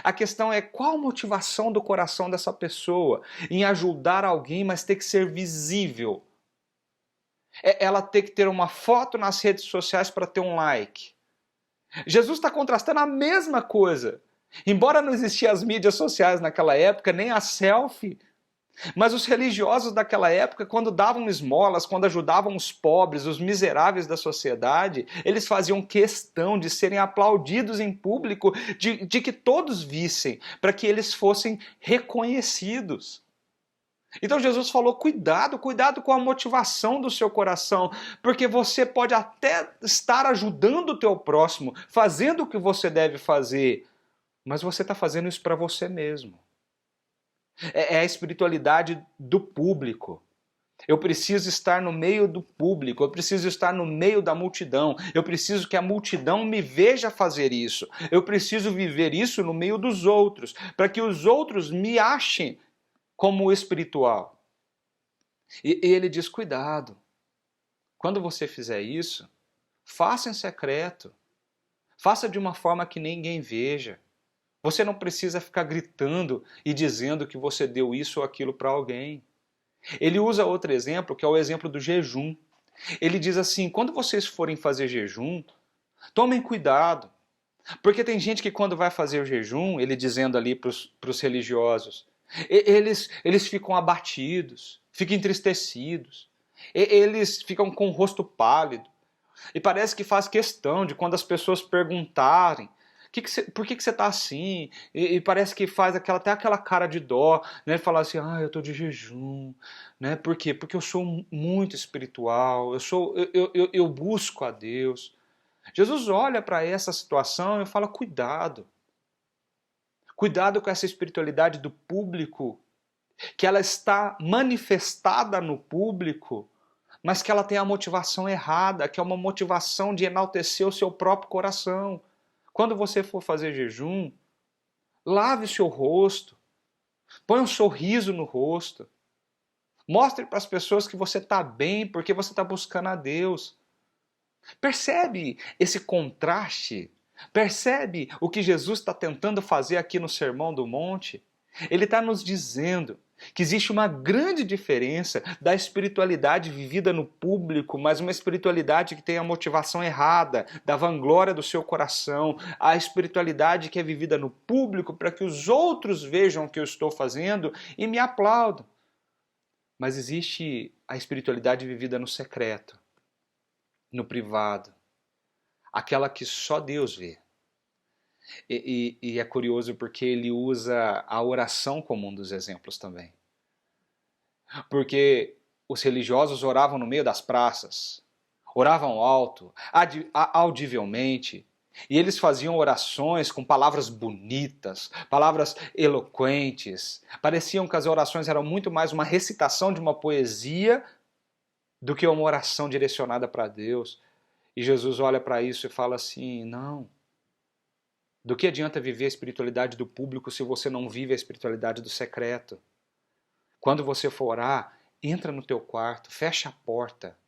A questão é qual a motivação do coração dessa pessoa em ajudar alguém, mas ter que ser visível. Ela ter que ter uma foto nas redes sociais para ter um like. Jesus está contrastando a mesma coisa. Embora não existiam as mídias sociais naquela época, nem a selfie, mas os religiosos daquela época, quando davam esmolas, quando ajudavam os pobres, os miseráveis da sociedade, eles faziam questão de serem aplaudidos em público, de que todos vissem, para que eles fossem reconhecidos. Então Jesus falou: cuidado com a motivação do seu coração, porque você pode até estar ajudando o teu próximo, fazendo o que você deve fazer, mas você está fazendo isso para você mesmo. É a espiritualidade do público. Eu preciso estar no meio do público, eu preciso estar no meio da multidão, eu preciso que a multidão me veja fazer isso, eu preciso viver isso no meio dos outros, para que os outros me achem como espiritual. E ele diz: cuidado, quando você fizer isso, faça em secreto, faça de uma forma que ninguém veja. Você não precisa ficar gritando e dizendo que você deu isso ou aquilo para alguém. Ele usa outro exemplo, que é o exemplo do jejum. Ele diz assim: quando vocês forem fazer jejum, tomem cuidado. Porque tem gente que quando vai fazer o jejum, ele dizendo ali para os religiosos, eles ficam abatidos, ficam entristecidos, eles ficam com o rosto pálido. E parece que faz questão de quando as pessoas perguntarem: por que você está assim? E parece que faz até aquela cara de dó, né? Falar assim: eu estou de jejum, né? Por quê? Porque eu sou muito espiritual, eu busco a Deus. Jesus olha para essa situação e fala: cuidado com essa espiritualidade do público, que ela está manifestada no público, mas que ela tem a motivação errada, que é uma motivação de enaltecer o seu próprio coração. Quando você for fazer jejum, lave o seu rosto, põe um sorriso no rosto, mostre para as pessoas que você está bem porque você está buscando a Deus. Percebe esse contraste? Percebe o que Jesus está tentando fazer aqui no Sermão do Monte? Ele está nos dizendo que existe uma grande diferença da espiritualidade vivida no público, mas uma espiritualidade que tem a motivação errada, da vanglória do seu coração, a espiritualidade que é vivida no público para que os outros vejam o que eu estou fazendo e me aplaudam. Mas existe a espiritualidade vivida no secreto, no privado, aquela que só Deus vê. E é curioso porque ele usa a oração como um dos exemplos também. Porque os religiosos oravam no meio das praças, oravam alto, audivelmente, E eles faziam orações com palavras bonitas, palavras eloquentes. Pareciam que as orações eram muito mais uma recitação de uma poesia do que uma oração direcionada para Deus. E Jesus olha para isso e fala assim, não. Do que adianta viver a espiritualidade do público se você não vive a espiritualidade do secreto? Quando você for orar, entra no teu quarto, fecha a porta,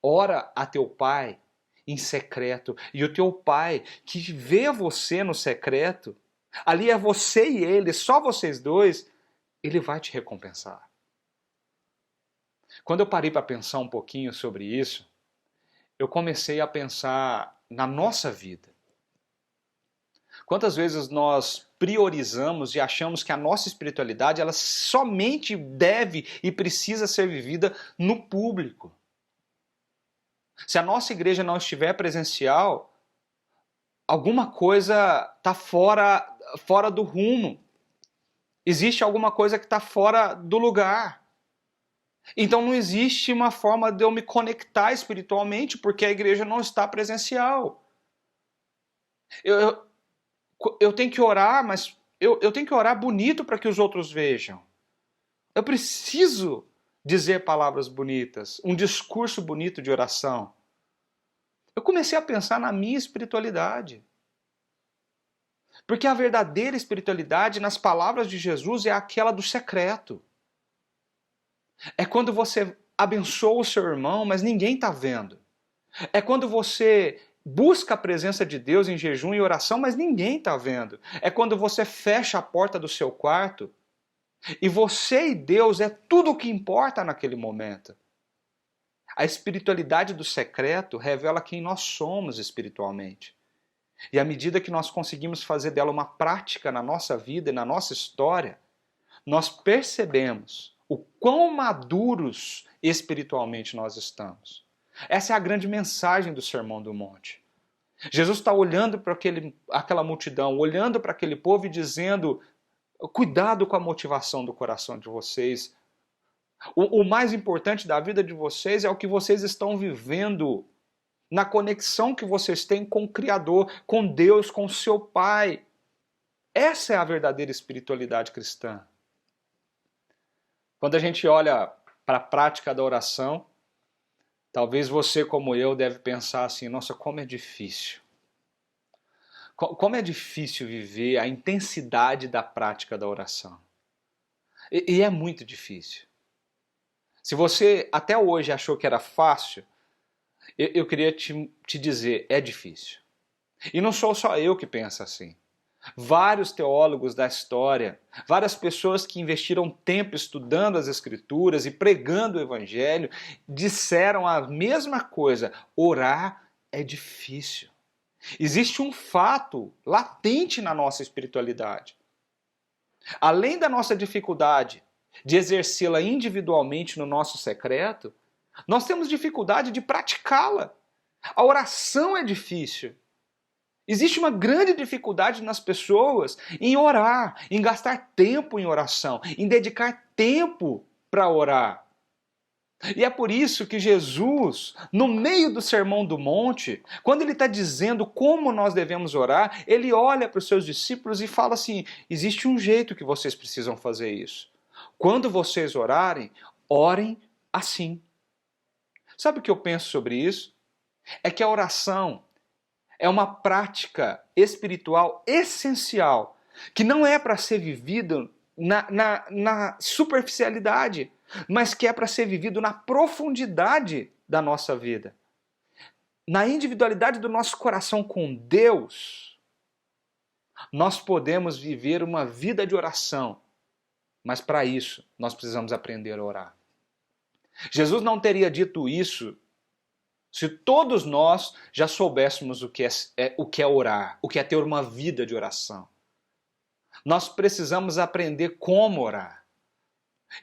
ora a teu pai em secreto, e o teu pai que vê você no secreto, ali é você e ele, só vocês dois, ele vai te recompensar. Quando eu parei para pensar um pouquinho sobre isso, eu comecei a pensar na nossa vida. Quantas vezes nós priorizamos e achamos que a nossa espiritualidade ela somente deve e precisa ser vivida no público? Se a nossa igreja não estiver presencial, alguma coisa está fora do rumo. Existe alguma coisa que está fora do lugar. Então não existe uma forma de eu me conectar espiritualmente porque a igreja não está presencial. Eu tenho que orar, mas eu tenho que orar bonito para que os outros vejam. Eu preciso dizer palavras bonitas, um discurso bonito de oração. Eu comecei a pensar na minha espiritualidade. Porque a verdadeira espiritualidade, nas palavras de Jesus, é aquela do secreto. É quando você abençoa o seu irmão, mas ninguém está vendo. É quando você busca a presença de Deus em jejum e oração, mas ninguém está vendo. É quando você fecha a porta do seu quarto e você e Deus é tudo o que importa naquele momento. A espiritualidade do secreto revela quem nós somos espiritualmente. E à medida que nós conseguimos fazer dela uma prática na nossa vida e na nossa história, nós percebemos o quão maduros espiritualmente nós estamos. Essa é a grande mensagem do Sermão do Monte. Jesus está olhando para aquela multidão, olhando para aquele povo e dizendo, cuidado com a motivação do coração de vocês. O mais importante da vida de vocês é o que vocês estão vivendo, na conexão que vocês têm com o Criador, com Deus, com o seu Pai. Essa é a verdadeira espiritualidade cristã. Quando a gente olha para a prática da oração, talvez você, como eu, deve pensar assim, nossa, como é difícil. Como é difícil viver a intensidade da prática da oração. E é muito difícil. Se você até hoje achou que era fácil, eu queria te dizer, é difícil. E não sou só eu que penso assim. Vários teólogos da história, várias pessoas que investiram tempo estudando as Escrituras e pregando o Evangelho, disseram a mesma coisa, orar é difícil. Existe um fato latente na nossa espiritualidade. Além da nossa dificuldade de exercê-la individualmente no nosso secreto, nós temos dificuldade de praticá-la. A oração é difícil. Existe uma grande dificuldade nas pessoas em orar, em gastar tempo em oração, em dedicar tempo para orar. E é por isso que Jesus, no meio do Sermão do Monte, quando ele está dizendo como nós devemos orar, ele olha para os seus discípulos e fala assim, existe um jeito que vocês precisam fazer isso. Quando vocês orarem, orem assim. Sabe o que eu penso sobre isso? É que a oração é uma prática espiritual essencial, que não é para ser vivido na superficialidade, mas que é para ser vivido na profundidade da nossa vida. Na individualidade do nosso coração com Deus, nós podemos viver uma vida de oração, mas para isso nós precisamos aprender a orar. Jesus não teria dito isso se todos nós já soubéssemos o que é orar, o que é ter uma vida de oração. Nós precisamos aprender como orar.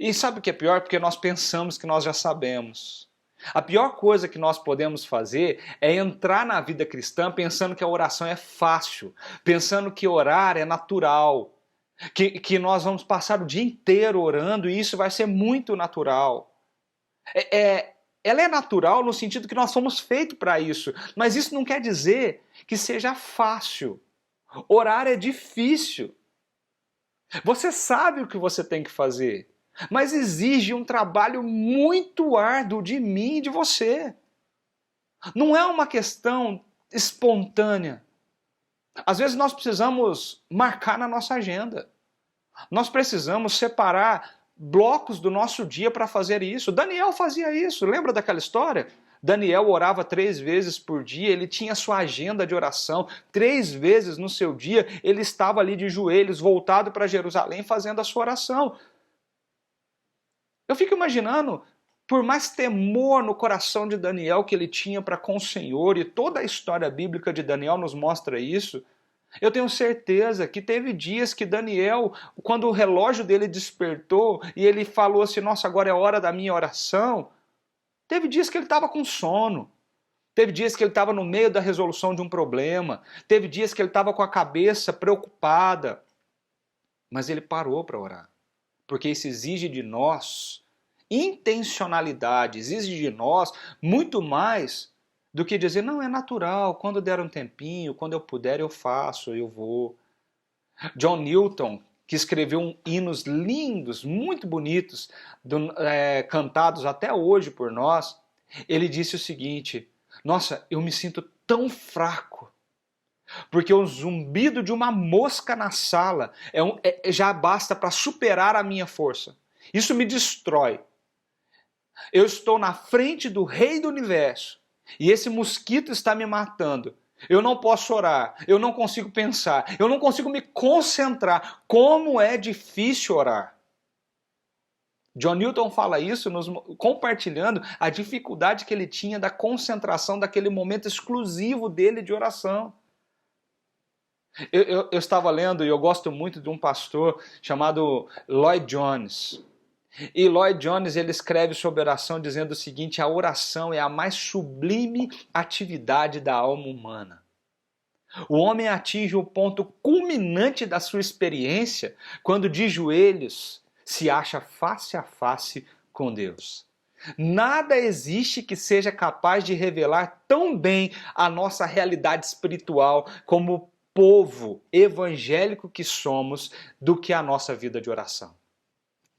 E sabe o que é pior? Porque nós pensamos que nós já sabemos. A pior coisa que nós podemos fazer é entrar na vida cristã pensando que a oração é fácil, pensando que orar é natural, que nós vamos passar o dia inteiro orando e isso vai ser muito natural. ela é natural no sentido que nós fomos feitos para isso, mas isso não quer dizer que seja fácil. Orar é difícil. Você sabe o que você tem que fazer, mas exige um trabalho muito árduo de mim e de você. Não é uma questão espontânea. Às vezes nós precisamos marcar na nossa agenda. Nós precisamos separar blocos do nosso dia para fazer isso. Daniel fazia isso. Lembra daquela história? Daniel orava 3 vezes por dia, ele tinha sua agenda de oração. 3 vezes no seu dia ele estava ali de joelhos, voltado para Jerusalém, fazendo a sua oração. Eu fico imaginando, por mais temor no coração de Daniel que ele tinha para com o Senhor, e toda a história bíblica de Daniel nos mostra isso, eu tenho certeza que teve dias que Daniel, quando o relógio dele despertou e ele falou assim, nossa, agora é a hora da minha oração, teve dias que ele estava com sono, teve dias que ele estava no meio da resolução de um problema, teve dias que ele estava com a cabeça preocupada, mas ele parou para orar, porque isso exige de nós intencionalidade, exige de nós muito mais do que dizer, não, é natural, quando der um tempinho, quando eu puder eu faço, eu vou. John Newton, que escreveu hinos lindos, muito bonitos, cantados até hoje por nós, ele disse o seguinte, nossa, eu me sinto tão fraco, porque o zumbido de uma mosca na sala já basta para superar a minha força. Isso me destrói. Eu estou na frente do Rei do Universo, e esse mosquito está me matando. Eu não posso orar, eu não consigo pensar, eu não consigo me concentrar. Como é difícil orar. John Newton fala isso, compartilhando a dificuldade que ele tinha da concentração daquele momento exclusivo dele de oração. Eu estava lendo, e eu gosto muito de um pastor chamado Lloyd Jones. E Lloyd Jones ele escreve sobre oração dizendo o seguinte, a oração é a mais sublime atividade da alma humana. O homem atinge o ponto culminante da sua experiência quando de joelhos se acha face a face com Deus. Nada existe que seja capaz de revelar tão bem a nossa realidade espiritual como o povo evangélico que somos do que a nossa vida de oração.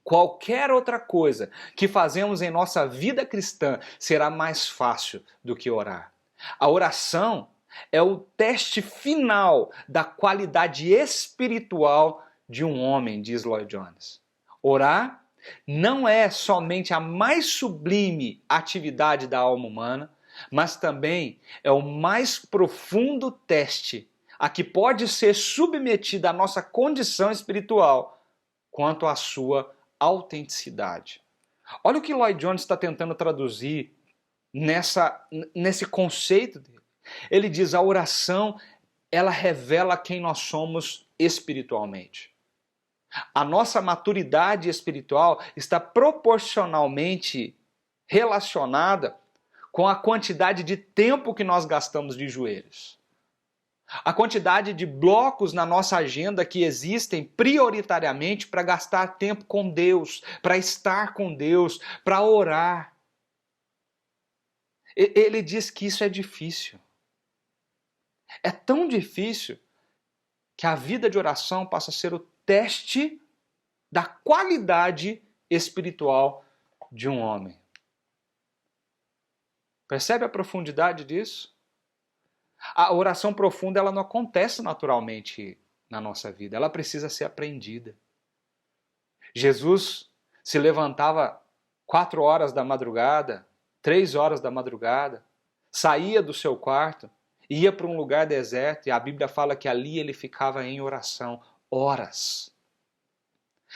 Qualquer outra coisa que fazemos em nossa vida cristã será mais fácil do que orar. A oração é o teste final da qualidade espiritual de um homem, diz Lloyd Jones. Orar não é somente a mais sublime atividade da alma humana, mas também é o mais profundo teste a que pode ser submetida a nossa condição espiritual quanto à sua autenticidade. Olha o que Lloyd Jones está tentando traduzir nesse conceito dele. Ele diz, a oração, ela revela quem nós somos espiritualmente. A nossa maturidade espiritual está proporcionalmente relacionada com a quantidade de tempo que nós gastamos de joelhos. A quantidade de blocos na nossa agenda que existem prioritariamente para gastar tempo com Deus, para estar com Deus, para orar. Ele diz que isso é difícil. É tão difícil que a vida de oração passa a ser o teste da qualidade espiritual de um homem. Percebe a profundidade disso? A oração profunda ela não acontece naturalmente na nossa vida, ela precisa ser aprendida. Jesus se levantava 4 horas da madrugada, 3 horas da madrugada, saía do seu quarto, ia para um lugar deserto e a Bíblia fala que ali ele ficava em oração horas.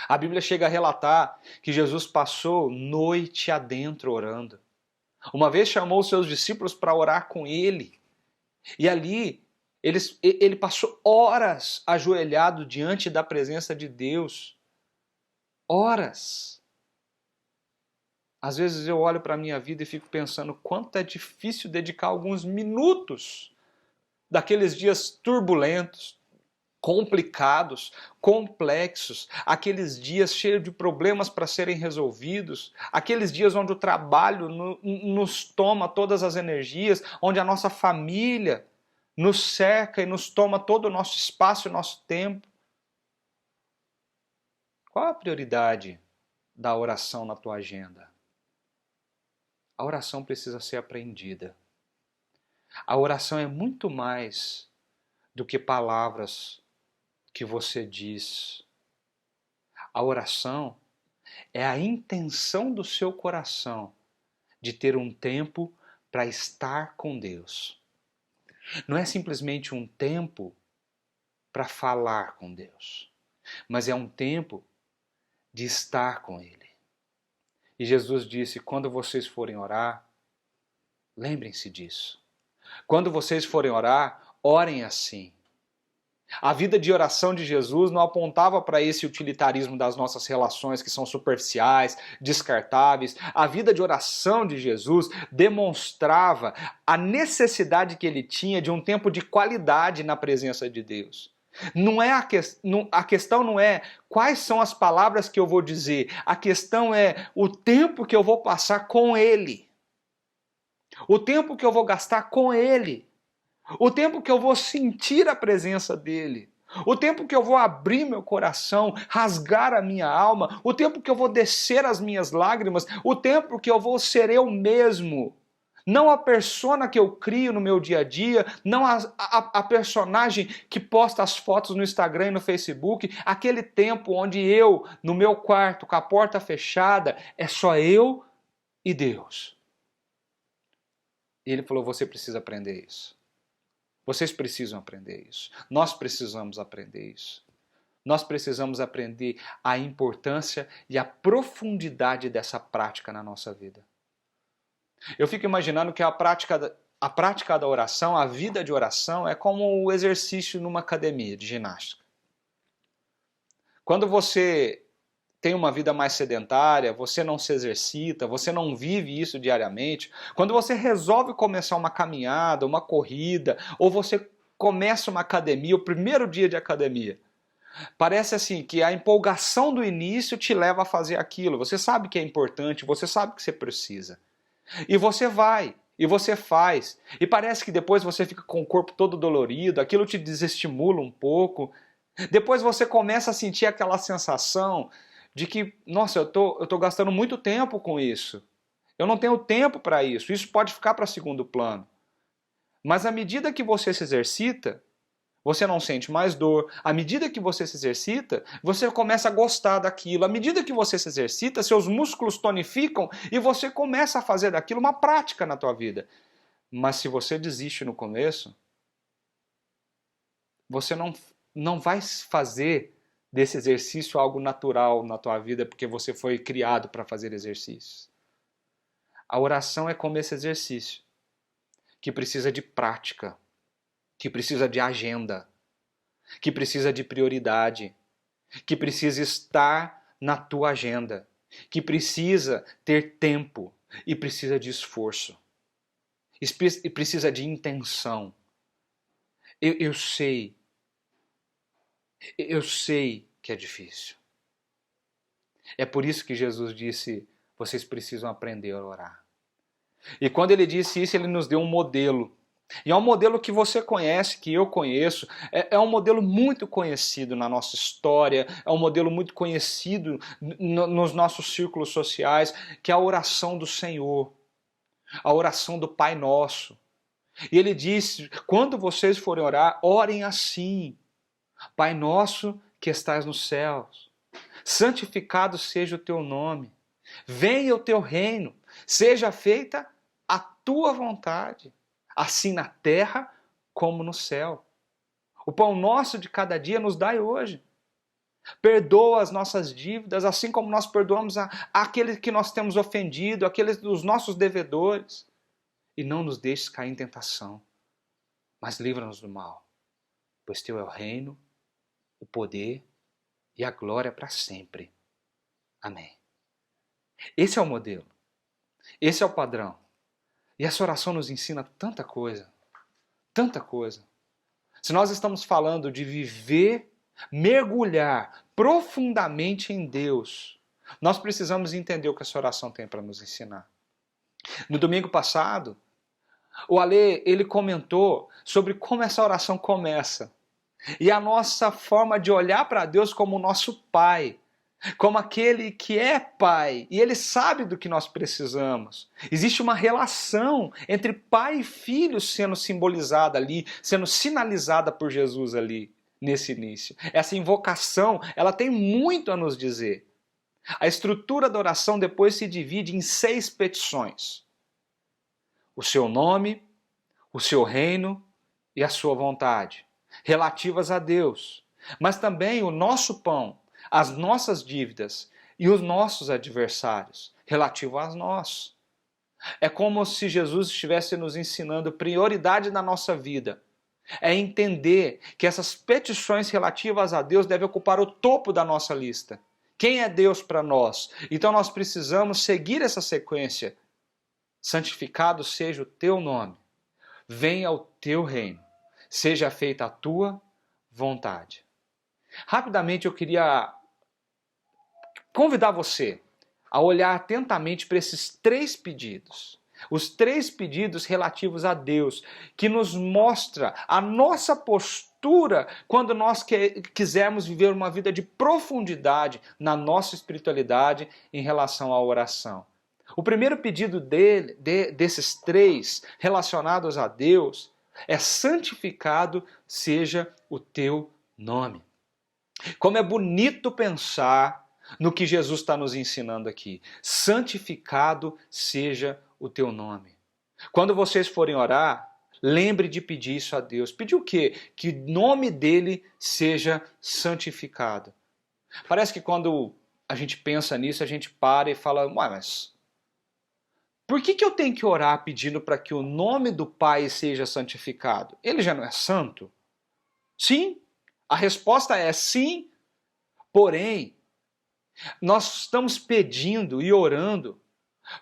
A Bíblia chega a relatar que Jesus passou noite adentro orando. Uma vez chamou os seus discípulos para orar com ele. E ali ele passou horas ajoelhado diante da presença de Deus. Horas. Às vezes eu olho para a minha vida e fico pensando quanto é difícil dedicar alguns minutos daqueles dias turbulentos, complicados, complexos, aqueles dias cheios de problemas para serem resolvidos, aqueles dias onde o trabalho nos toma todas as energias, onde a nossa família nos cerca e nos toma todo o nosso espaço e nosso tempo. Qual a prioridade da oração na tua agenda? A oração precisa ser aprendida. A oração é muito mais do que palavras que você diz. A oração é a intenção do seu coração de ter um tempo para estar com Deus. Não é simplesmente um tempo para falar com Deus, mas é um tempo de estar com Ele. E Jesus disse: quando vocês forem orar, lembrem-se disso. Quando vocês forem orar, orem assim. A vida de oração de Jesus não apontava para esse utilitarismo das nossas relações que são superficiais, descartáveis. A vida de oração de Jesus demonstrava a necessidade que ele tinha de um tempo de qualidade na presença de Deus. A questão não é quais são as palavras que eu vou dizer, a questão é o tempo que eu vou passar com Ele. O tempo que eu vou gastar com Ele. O tempo que eu vou sentir a presença dEle. O tempo que eu vou abrir meu coração, rasgar a minha alma. O tempo que eu vou descer as minhas lágrimas. O tempo que eu vou ser eu mesmo. Não a persona que eu crio no meu dia a dia, não a personagem que posta as fotos no Instagram e no Facebook, aquele tempo onde eu, no meu quarto, com a porta fechada, é só eu e Deus. E ele falou: você precisa aprender isso. Vocês precisam aprender isso. Nós precisamos aprender isso. Nós precisamos aprender a importância e a profundidade dessa prática na nossa vida. Eu fico imaginando que a prática da oração, a vida de oração, é como o exercício numa academia de ginástica. Quando você tem uma vida mais sedentária, você não se exercita, você não vive isso diariamente, quando você resolve começar uma caminhada, uma corrida, ou você começa uma academia, o primeiro dia de academia, parece assim que a empolgação do início te leva a fazer aquilo. Você sabe que é importante, você sabe que você precisa. E você vai, e você faz, e parece que depois você fica com o corpo todo dolorido, aquilo te desestimula um pouco. Depois você começa a sentir aquela sensação de que, nossa, eu tô gastando muito tempo com isso. Eu não tenho tempo para isso, isso pode ficar para segundo plano. Mas à medida que você se exercita, você não sente mais dor. À medida que você se exercita, você começa a gostar daquilo. À medida que você se exercita, seus músculos tonificam e você começa a fazer daquilo uma prática na tua vida. Mas se você desiste no começo, você não vai fazer desse exercício algo natural na tua vida porque você foi criado para fazer exercícios. A oração é como esse exercício, que precisa de prática, que precisa de agenda, que precisa de prioridade, que precisa estar na tua agenda, que precisa ter tempo e precisa de esforço, e precisa de intenção. Eu sei que é difícil. É por isso que Jesus disse: vocês precisam aprender a orar. E quando ele disse isso, ele nos deu um modelo. E é um modelo que você conhece, que eu conheço, é um modelo muito conhecido na nossa história, é um modelo muito conhecido nos nossos círculos sociais, que é a oração do Senhor, a oração do Pai Nosso. E ele disse: quando vocês forem orar, orem assim: Pai Nosso que estás nos céus, santificado seja o teu nome, venha o teu reino, seja feita a tua vontade, assim na terra como no céu. O pão nosso de cada dia nos dai hoje. Perdoa as nossas dívidas, assim como nós perdoamos aqueles que nós temos ofendido, aqueles dos nossos devedores. E não nos deixes cair em tentação, mas livra-nos do mal. Pois teu é o reino, o poder e a glória para sempre. Amém. Esse é o modelo. Esse é o padrão. E essa oração nos ensina tanta coisa. Tanta coisa. se nós estamos falando de viver, mergulhar profundamente em Deus, nós precisamos entender o que essa oração tem para nos ensinar. No domingo passado, o Ale, ele comentou sobre como essa oração começa. E a nossa forma de olhar para Deus como o nosso Pai, como aquele que é Pai, e Ele sabe do que nós precisamos. Existe uma relação entre Pai e Filho sendo simbolizada ali, sendo sinalizada por Jesus ali, nesse início. Essa invocação, ela tem muito a nos dizer. A estrutura da oração depois se divide em 6 petições. O seu nome, o seu reino e a sua vontade, relativas a Deus, mas também o nosso pão, as nossas dívidas e os nossos adversários, relativo a nós. É como se Jesus estivesse nos ensinando prioridade na nossa vida. É entender que essas petições relativas a Deus devem ocupar o topo da nossa lista. Quem é Deus para nós? Então nós precisamos seguir essa sequência. Santificado seja o teu nome. Venha o teu reino. Seja feita a tua vontade. Rapidamente eu queria convidar você a olhar atentamente para esses 3 pedidos. Os 3 pedidos relativos a Deus, que nos mostra a nossa postura quando nós quisermos viver uma vida de profundidade na nossa espiritualidade em relação à oração. O primeiro pedido desses 3 relacionados a Deus é: santificado seja o teu nome. Como é bonito pensar no que Jesus está nos ensinando aqui. Santificado seja o teu nome. Quando vocês forem orar, lembre de pedir isso a Deus. Pedir o quê? Que o nome dele seja santificado. Parece que quando a gente pensa nisso, a gente para e fala: ué, mas por que eu tenho que orar pedindo para que o nome do Pai seja santificado? Ele já não é santo? Sim, a resposta é sim, porém, nós estamos pedindo e orando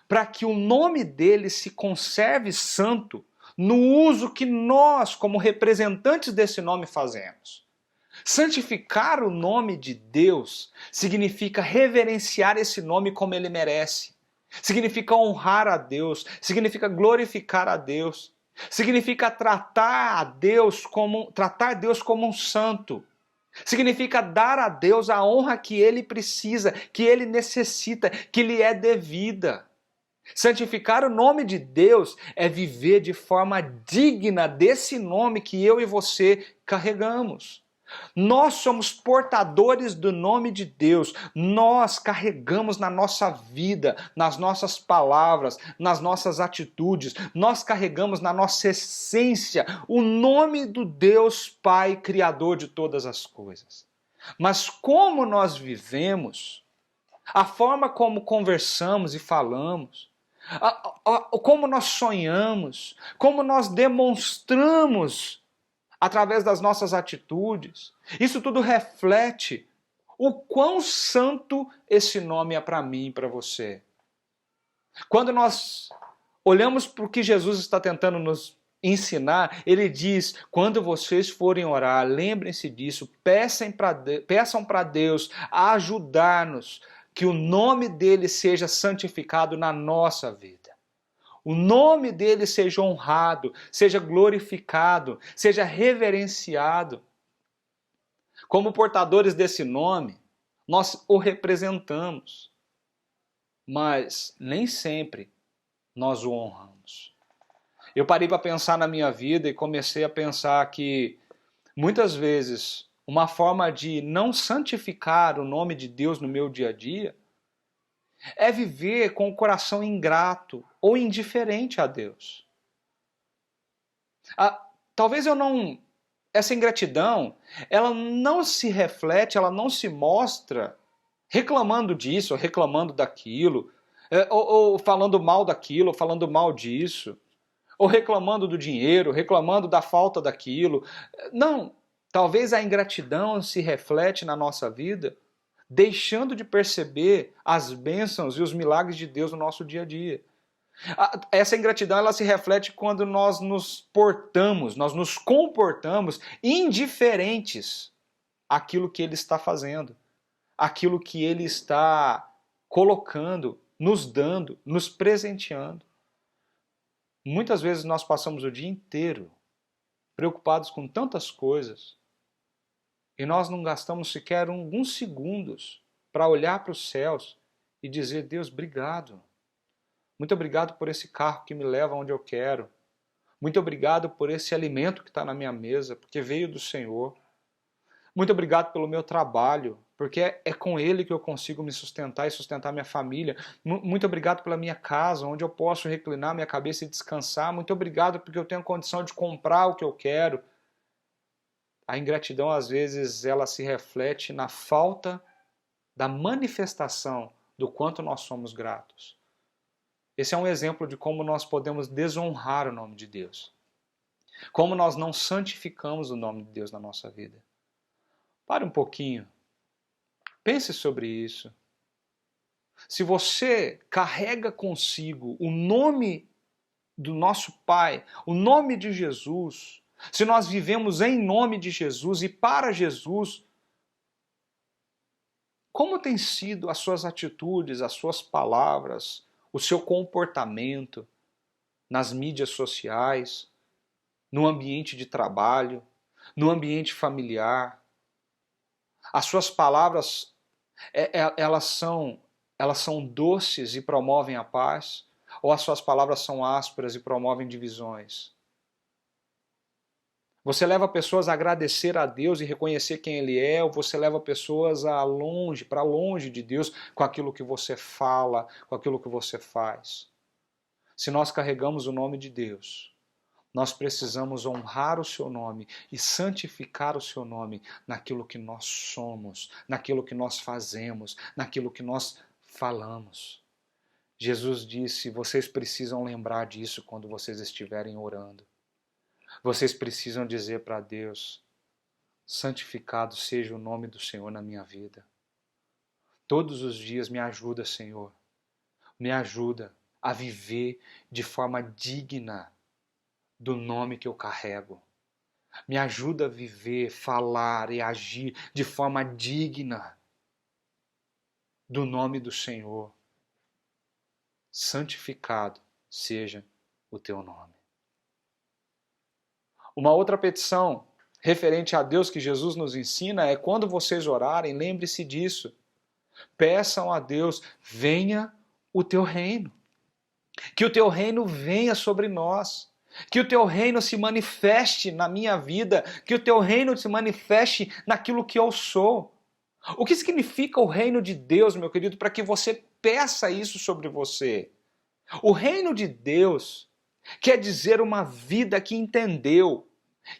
para que o nome dele se conserve santo no uso que nós, como representantes desse nome, fazemos. Santificar o nome de Deus significa reverenciar esse nome como ele merece. Significa honrar a Deus, significa glorificar a Deus, significa tratar Deus como um santo. Significa dar a Deus a honra que Ele precisa, que Ele necessita, que lhe é devida. Santificar o nome de Deus é viver de forma digna desse nome que eu e você carregamos. Nós somos portadores do nome de Deus. Nós carregamos na nossa vida, nas nossas palavras, nas nossas atitudes. Nós carregamos na nossa essência o nome do Deus Pai, Criador de todas as coisas. Mas como nós vivemos, a forma como conversamos e falamos, como nós sonhamos, como nós demonstramos através das nossas atitudes, isso tudo reflete o quão santo esse nome é para mim e para você. Quando nós olhamos para o que Jesus está tentando nos ensinar, ele diz: quando vocês forem orar, lembrem-se disso, peçam para Deus ajudar-nos, que o nome dele seja santificado na nossa vida. O nome dele seja honrado, seja glorificado, seja reverenciado. Como portadores desse nome, nós o representamos, mas nem sempre nós o honramos. Eu parei para pensar na minha vida e comecei a pensar que muitas vezes uma forma de não santificar o nome de Deus no meu dia a dia é viver com o coração ingrato ou indiferente a Deus. Talvez essa ingratidão, ela não se reflete, ela não se mostra reclamando disso, ou reclamando daquilo, ou falando mal daquilo, ou falando mal disso, ou reclamando do dinheiro, reclamando da falta daquilo. Não, talvez a ingratidão se reflete na nossa vida deixando de perceber as bênçãos e os milagres de Deus no nosso dia a dia. Essa ingratidão ela se reflete quando nós nos comportamos indiferentes àquilo que Ele está fazendo, àquilo que Ele está colocando, nos dando, nos presenteando. Muitas vezes nós passamos o dia inteiro preocupados com tantas coisas e nós não gastamos sequer alguns segundos para olhar para os céus e dizer: Deus, obrigado. Muito obrigado por esse carro que me leva onde eu quero. Muito obrigado por esse alimento que está na minha mesa, porque veio do Senhor. Muito obrigado pelo meu trabalho, porque é com ele que eu consigo me sustentar e sustentar minha família. Muito obrigado pela minha casa, onde eu posso reclinar minha cabeça e descansar. Muito obrigado porque eu tenho condição de comprar o que eu quero. A ingratidão, às vezes, ela se reflete na falta da manifestação do quanto nós somos gratos. Esse é um exemplo de como nós podemos desonrar o nome de Deus. Como nós não santificamos o nome de Deus na nossa vida. Pare um pouquinho. Pense sobre isso. Se você carrega consigo o nome do nosso Pai, o nome de Jesus, se nós vivemos em nome de Jesus e para Jesus, como tem sido as suas atitudes, as suas palavras, o seu comportamento nas mídias sociais, no ambiente de trabalho, no ambiente familiar? As suas palavras, elas são doces e promovem a paz? Ou as suas palavras são ásperas e promovem divisões? Você leva pessoas a agradecer a Deus e reconhecer quem Ele é, ou você leva pessoas para longe de Deus com aquilo que você fala, com aquilo que você faz? Se nós carregamos o nome de Deus, nós precisamos honrar o seu nome e santificar o seu nome naquilo que nós somos, naquilo que nós fazemos, naquilo que nós falamos. Jesus disse: vocês precisam lembrar disso quando vocês estiverem orando. Vocês precisam dizer para Deus: santificado seja o nome do Senhor na minha vida. Todos os dias me ajuda, Senhor. Me ajuda a viver de forma digna do nome que eu carrego. Me ajuda a viver, falar e agir de forma digna do nome do Senhor. Santificado seja o teu nome. Uma outra petição referente a Deus que Jesus nos ensina é: quando vocês orarem, lembre-se disso. Peçam a Deus: venha o teu reino. Que o teu reino venha sobre nós. Que o teu reino se manifeste na minha vida. Que o teu reino se manifeste naquilo que eu sou. O que significa o reino de Deus, meu querido, para que você peça isso sobre você? O reino de Deus quer dizer uma vida que entendeu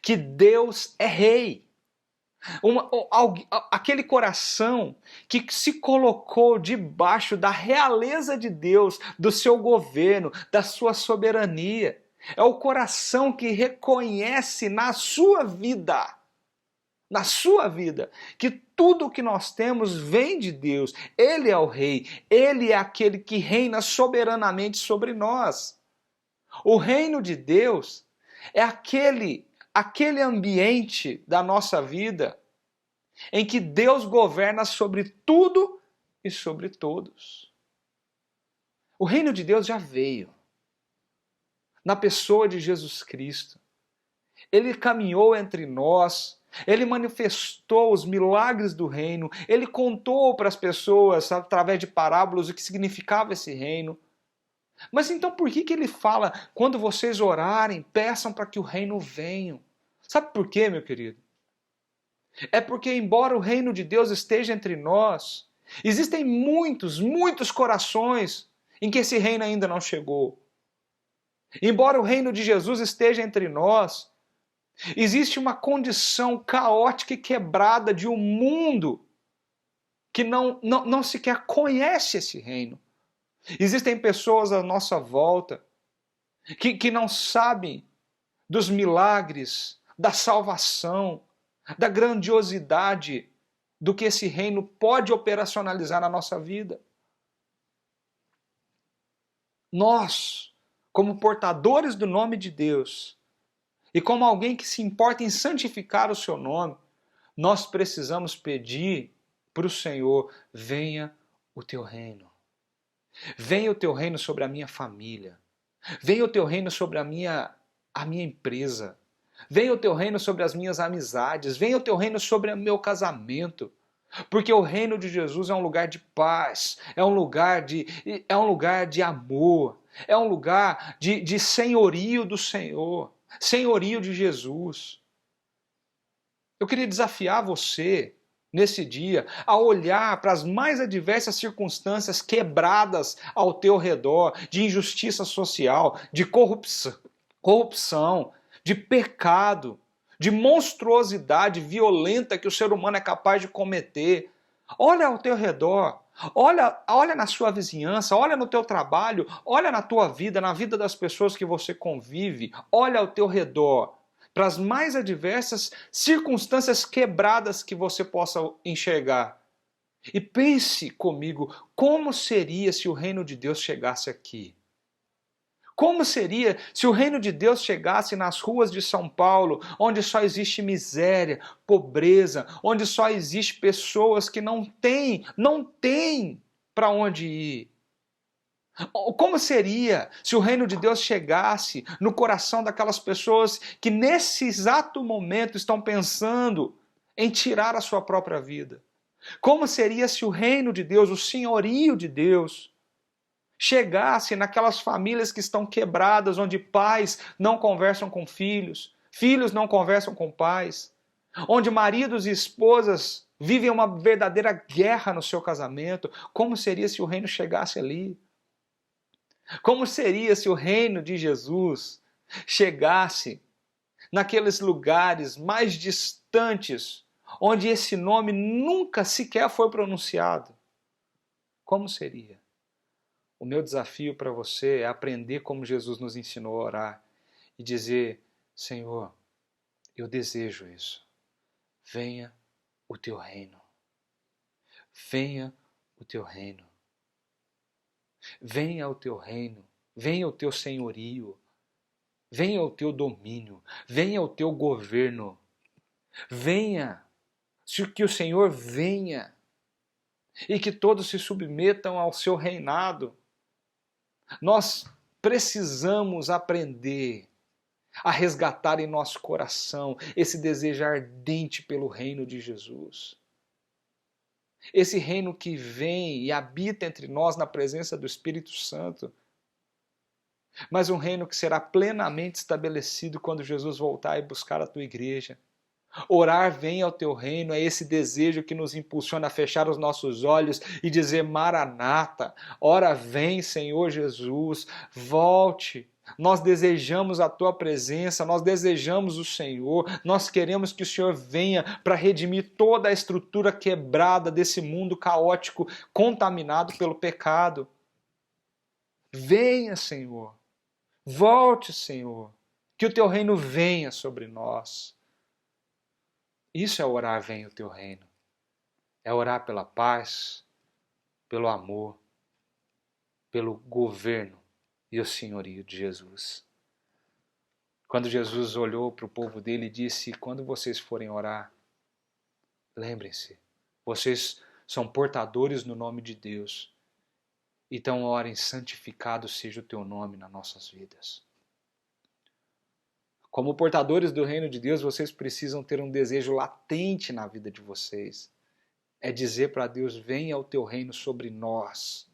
que Deus é rei. Aquele coração que se colocou debaixo da realeza de Deus, do seu governo, da sua soberania. É o coração que reconhece na sua vida, que tudo o que nós temos vem de Deus. Ele é o rei, ele é aquele que reina soberanamente sobre nós. O reino de Deus é aquele ambiente da nossa vida em que Deus governa sobre tudo e sobre todos. O reino de Deus já veio na pessoa de Jesus Cristo. Ele caminhou entre nós, ele manifestou os milagres do reino, ele contou para as pessoas, através de parábolas, o que significava esse reino. Mas então por que ele fala: quando vocês orarem, peçam para que o reino venha? Sabe por quê, meu querido? É porque, embora o reino de Deus esteja entre nós, existem muitos corações em que esse reino ainda não chegou. Embora o reino de Jesus esteja entre nós, existe uma condição caótica e quebrada de um mundo que não sequer conhece esse reino. Existem pessoas à nossa volta que não sabem dos milagres, da salvação, da grandiosidade do que esse reino pode operacionalizar na nossa vida. nós, como portadores do nome de Deus, e como alguém que se importa em santificar o seu nome, nós precisamos pedir para o Senhor: venha o teu reino. Venha o teu reino sobre a minha família. Venha o teu reino sobre a minha empresa. Venha o teu reino sobre as minhas amizades. Venha o teu reino sobre o meu casamento. Porque o reino de Jesus é um lugar de paz, é um lugar de amor, é um lugar de senhorio do Senhor, senhorio de Jesus. Eu queria desafiar você, nesse dia, a olhar para as mais adversas circunstâncias quebradas ao teu redor, de injustiça social, de corrupção, de pecado, de monstruosidade violenta que o ser humano é capaz de cometer. Olha ao teu redor, olha na sua vizinhança, olha no teu trabalho, olha na tua vida, na vida das pessoas que você convive, olha ao teu redor, para as mais adversas circunstâncias quebradas que você possa enxergar. E pense comigo, como seria se o reino de Deus chegasse aqui? Como seria se o reino de Deus chegasse nas ruas de São Paulo, onde só existe miséria, pobreza, onde só existe pessoas que não têm para onde ir? Como seria se o reino de Deus chegasse no coração daquelas pessoas que nesse exato momento estão pensando em tirar a sua própria vida? Como seria se o reino de Deus, o senhorio de Deus, chegasse naquelas famílias que estão quebradas, onde pais não conversam com filhos, filhos não conversam com pais, onde maridos e esposas vivem uma verdadeira guerra no seu casamento? Como seria se o reino chegasse ali? Como seria se o reino de Jesus chegasse naqueles lugares mais distantes, onde esse nome nunca sequer foi pronunciado? Como seria? O meu desafio para você é aprender como Jesus nos ensinou a orar e dizer: Senhor, eu desejo isso. Venha o teu reino. Venha o teu reino. Venha o teu reino. Venha o teu senhorio. Venha o teu domínio. Venha o teu governo. Venha. Que o Senhor venha. E que todos se submetam ao seu reinado. Nós precisamos aprender a resgatar em nosso coração esse desejo ardente pelo reino de Jesus. Esse reino que vem e habita entre nós na presença do Espírito Santo. Mas um reino que será plenamente estabelecido quando Jesus voltar e buscar a tua igreja. Orar venha ao teu reino é esse desejo que nos impulsiona a fechar os nossos olhos e dizer: Maranata, ora vem, Senhor Jesus, volte. Nós desejamos a tua presença, nós desejamos o Senhor, nós queremos que o Senhor venha para redimir toda a estrutura quebrada desse mundo caótico, contaminado pelo pecado. Venha, Senhor, volte, Senhor, que o teu reino venha sobre nós. Isso é orar venha o teu reino. É orar pela paz, pelo amor, pelo governo e o senhorio de Jesus. Quando Jesus olhou para o povo dele e disse: quando vocês forem orar, lembrem-se, vocês são portadores no nome de Deus. Então orem: santificado seja o teu nome nas nossas vidas. Como portadores do reino de Deus, vocês precisam ter um desejo latente na vida de vocês. É dizer para Deus: venha o teu reino sobre nós.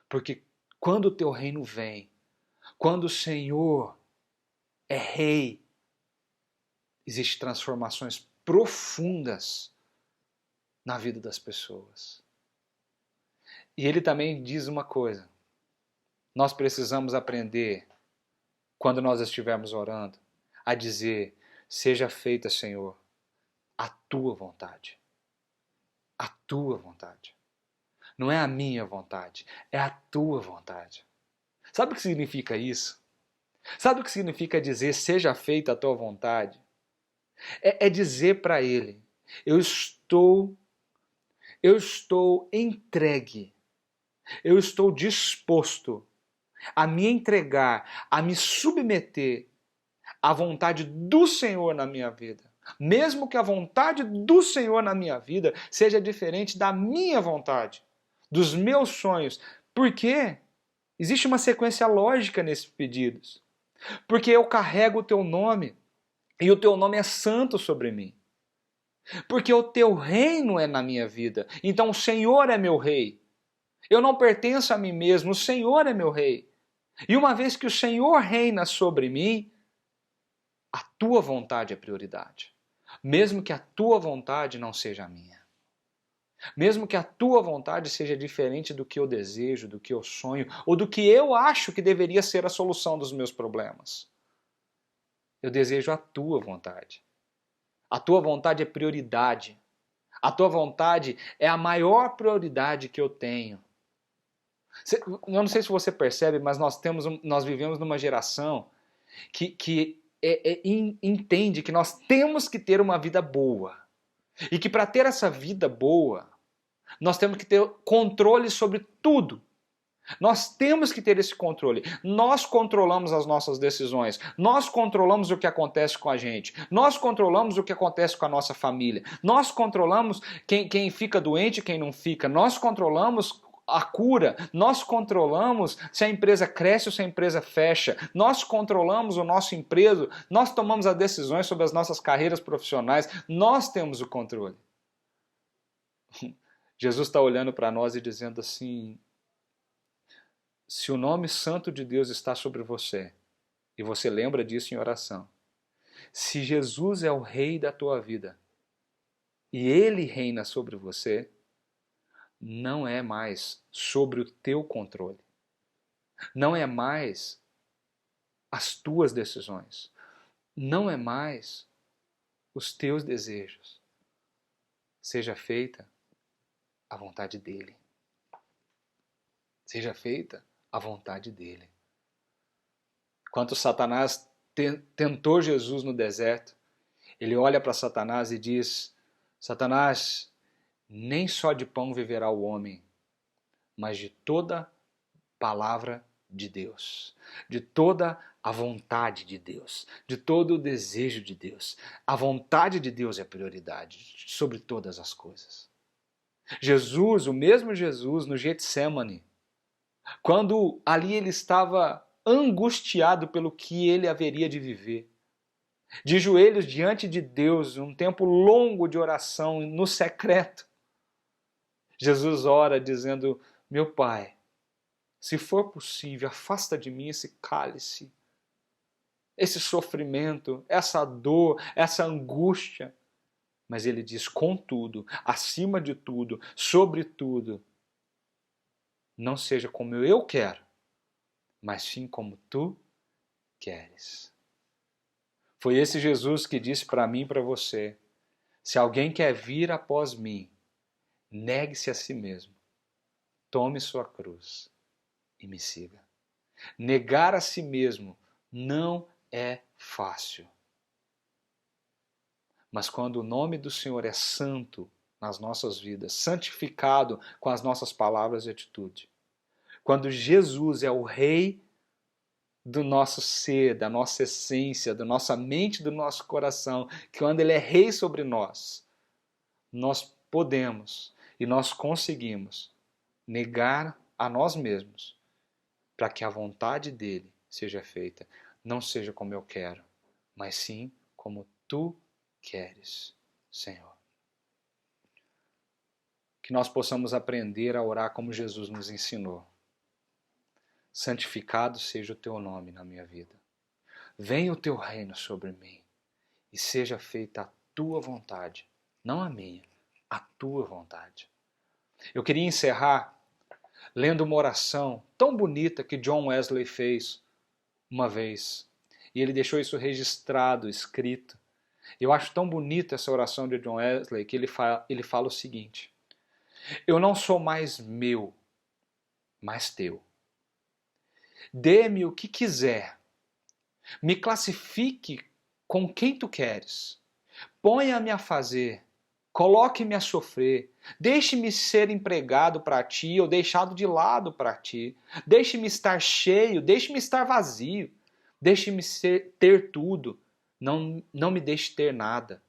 Porque quando o teu reino vem, quando o Senhor é rei, existem transformações profundas na vida das pessoas. E ele também diz uma coisa: nós precisamos aprender, quando nós estivermos orando, a dizer: seja feita, Senhor, a tua vontade. A tua vontade. Não é a minha vontade, é a tua vontade. Sabe o que significa isso? Sabe o que significa dizer: seja feita a tua vontade? É dizer para ele: eu estou entregue, eu estou disposto a me entregar, a me submeter à vontade do Senhor na minha vida. Mesmo que a vontade do Senhor na minha vida seja diferente da minha vontade, dos meus sonhos. Por quê? Existe uma sequência lógica nesses pedidos. Porque eu carrego o teu nome e o teu nome é santo sobre mim. Porque o teu reino é na minha vida. Então o Senhor é meu rei. Eu não pertenço a mim mesmo, o Senhor é meu rei. E uma vez que o Senhor reina sobre mim, a tua vontade é prioridade. Mesmo que a tua vontade não seja a minha. Mesmo que a tua vontade seja diferente do que eu desejo, do que eu sonho, ou do que eu acho que deveria ser a solução dos meus problemas. Eu desejo a tua vontade. A tua vontade é prioridade. A tua vontade é a maior prioridade que eu tenho. Eu não sei se você percebe, mas nós vivemos numa geração que entende que nós temos que ter uma vida boa. E que para ter essa vida boa, nós temos que ter controle sobre tudo. Nós temos que ter esse controle. Nós controlamos as nossas decisões. Nós controlamos o que acontece com a gente. Nós controlamos o que acontece com a nossa família. Nós controlamos quem fica doente e quem não fica. Nós controlamos a cura, nós controlamos se a empresa cresce ou se a empresa fecha, nós controlamos o nosso emprego, nós tomamos as decisões sobre as nossas carreiras profissionais, nós temos o controle. Jesus está olhando para nós e dizendo assim, se o nome santo de Deus está sobre você, e você lembra disso em oração, se Jesus é o rei da tua vida, e Ele reina sobre você, não é mais sobre o teu controle. Não é mais as tuas decisões. Não é mais os teus desejos. Seja feita a vontade dEle. Seja feita a vontade dEle. Quando Satanás tentou Jesus no deserto, ele olha para Satanás e diz, Satanás, nem só de pão viverá o homem, mas de toda palavra de Deus, de toda a vontade de Deus, de todo o desejo de Deus. A vontade de Deus é prioridade sobre todas as coisas. Jesus, o mesmo Jesus no Getsemane, quando ali ele estava angustiado pelo que ele haveria de viver, de joelhos diante de Deus, um tempo longo de oração no secreto, Jesus ora dizendo, meu Pai, se for possível, afasta de mim esse cálice, esse sofrimento, essa dor, essa angústia. Mas ele diz, contudo, acima de tudo, sobre tudo, não seja como eu quero, mas sim como tu queres. Foi esse Jesus que disse para mim e para você, se alguém quer vir após mim, negue-se a si mesmo, tome sua cruz e me siga. Negar a si mesmo não é fácil. Mas quando o nome do Senhor é santo nas nossas vidas, santificado com as nossas palavras e atitude, quando Jesus é o rei do nosso ser, da nossa essência, da nossa mente, do nosso coração, que quando ele é rei sobre nós, nós podemos e nós conseguimos negar a nós mesmos para que a vontade dele seja feita. Não seja como eu quero, mas sim como tu queres, Senhor. Que nós possamos aprender a orar como Jesus nos ensinou. Santificado seja o teu nome na minha vida. Venha o teu reino sobre mim e seja feita a tua vontade, não a minha, a tua vontade. Eu queria encerrar lendo uma oração tão bonita que John Wesley fez uma vez. E ele deixou isso registrado, escrito. Eu acho tão bonita essa oração de John Wesley que ele fala o seguinte: eu não sou mais meu, mas teu. Dê-me o que quiser. Me classifique com quem tu queres. Ponha-me a fazer Coloque-me a sofrer. Deixe-me ser empregado para ti ou deixado de lado para ti. Deixe-me estar cheio, deixe-me estar vazio. Deixe-me ter tudo. Não me deixe ter nada.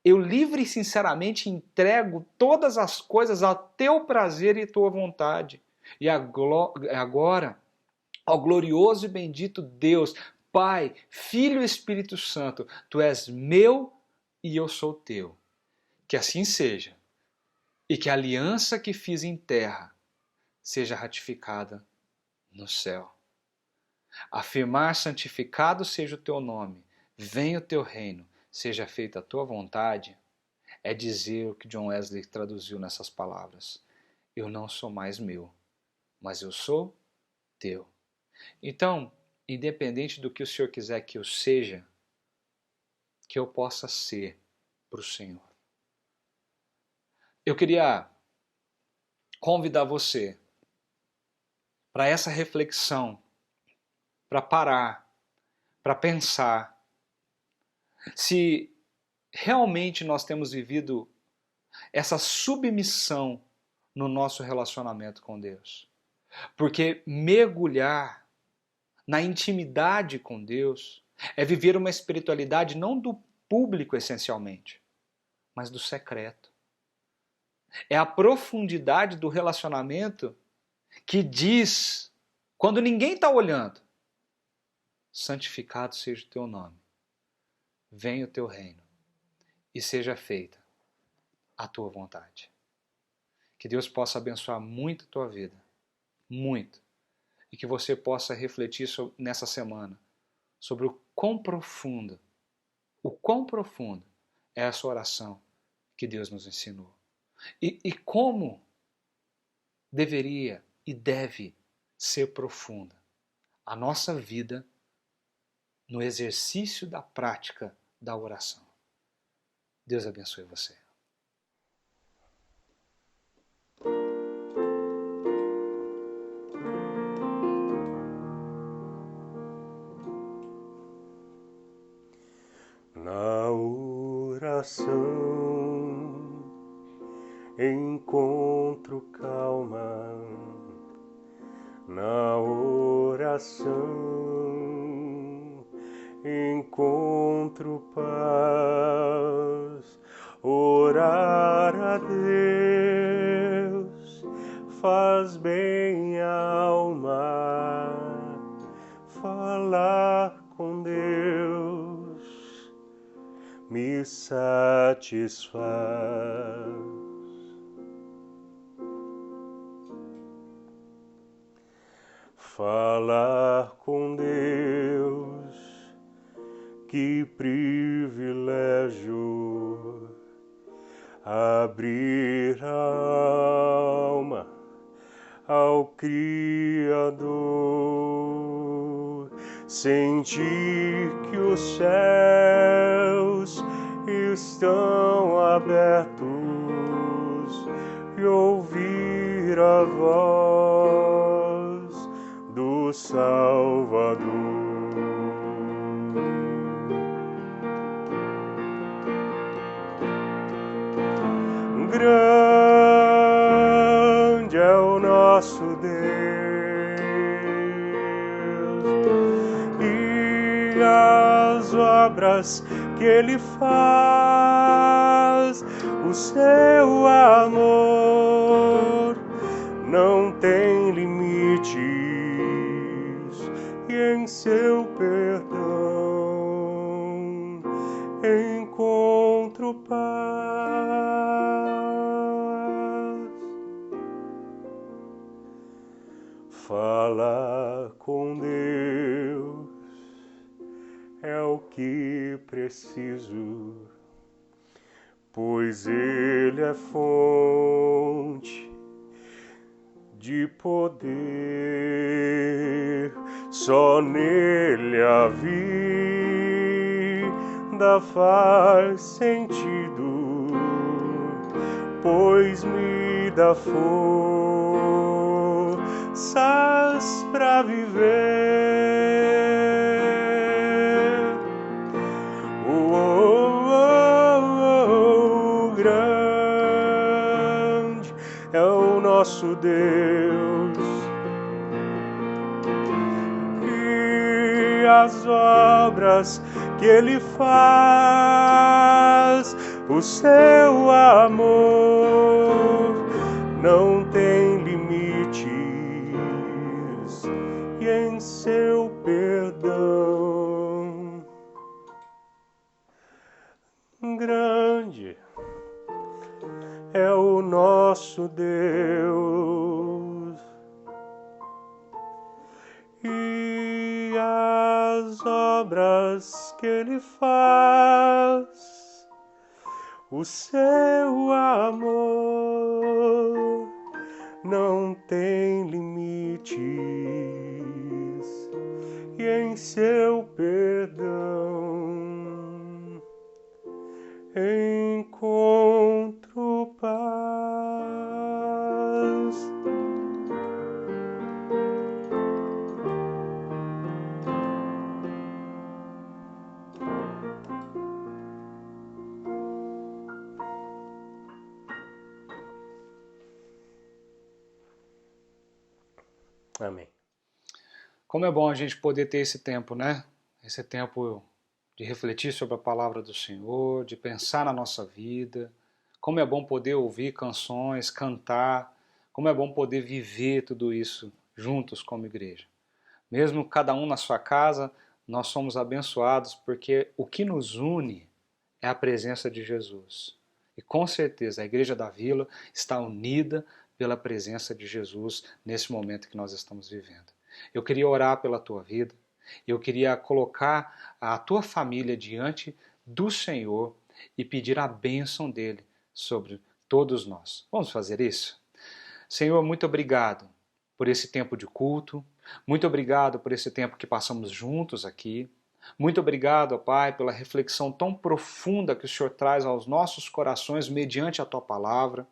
Eu livre e sinceramente entrego todas as coisas ao teu prazer e tua vontade. E agora, ó glorioso e bendito Deus, Pai, Filho e Espírito Santo, tu és meu e eu sou teu. Que assim seja, e que a aliança que fiz em terra seja ratificada no céu. Afirmar: santificado seja o teu nome, venha o teu reino, seja feita a tua vontade, é dizer o que John Wesley traduziu nessas palavras: eu não sou mais meu, mas eu sou teu. Então, independente do que o Senhor quiser que eu seja, que eu possa ser para o Senhor. Eu queria convidar você para essa reflexão, para parar, para pensar se realmente nós temos vivido essa submissão no nosso relacionamento com Deus. Porque mergulhar na intimidade com Deus é viver uma espiritualidade não do público essencialmente, mas do secreto. É a profundidade do relacionamento que diz, quando ninguém está olhando: santificado seja o teu nome, venha o teu reino e seja feita a tua vontade. Que Deus possa abençoar muito a tua vida, muito, e que você possa refletir nessa semana sobre o quão profundo é essa oração que Deus nos ensinou. E como deveria e deve ser profunda a nossa vida no exercício da prática da oração. Deus abençoe você. Na oração encontro calma, na oração encontro paz. Orar a Deus faz bem à alma, falar com Deus me satisfaz. Falar com Deus, que privilégio! Abrir a alma ao Criador, sentir que os céus estão abertos e ouvir a voz do Salvador. Grande é o nosso Deus e as obras que Ele faz, o seu amor não tem limites e em seu perdão encontro paz. Falar com Deus é o que preciso, pois Ele é fonte de poder. Só nele a vida faz sentido, pois me dá forças pra viver. nosso Deus. E as obras que Ele faz, o seu amor não tem limites, e em seu perdão grande é o nosso Deus. E as obras que Ele faz, o seu amor não tem limites, e em seu perdão encontro paz. Amém. Como é bom a gente poder ter esse tempo, né? Esse tempo de refletir sobre a palavra do Senhor, de pensar na nossa vida. Como é bom poder ouvir canções, cantar. Como é bom poder viver tudo isso juntos como igreja. Mesmo cada um na sua casa, nós somos abençoados porque o que nos une é a presença de Jesus. E com certeza a Igreja da Vila está unida pela presença de Jesus nesse momento que nós estamos vivendo. Eu queria orar pela tua vida, eu queria colocar a tua família diante do Senhor e pedir a bênção dele sobre todos nós. Vamos fazer isso? Senhor, muito obrigado por esse tempo de culto, muito obrigado por esse tempo que passamos juntos aqui, muito obrigado, ó Pai, pela reflexão tão profunda que o Senhor traz aos nossos corações mediante a tua palavra.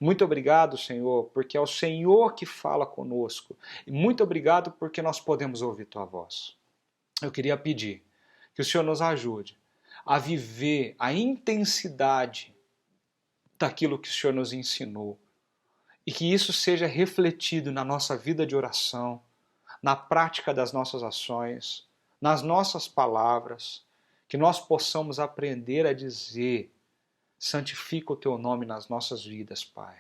Muito obrigado, Senhor, porque é o Senhor que fala conosco. E muito obrigado porque nós podemos ouvir tua voz. Eu queria pedir que o Senhor nos ajude a viver a intensidade daquilo que o Senhor nos ensinou. E que isso seja refletido na nossa vida de oração, na prática das nossas ações, nas nossas palavras, que nós possamos aprender a dizer: santifica o teu nome nas nossas vidas, Pai.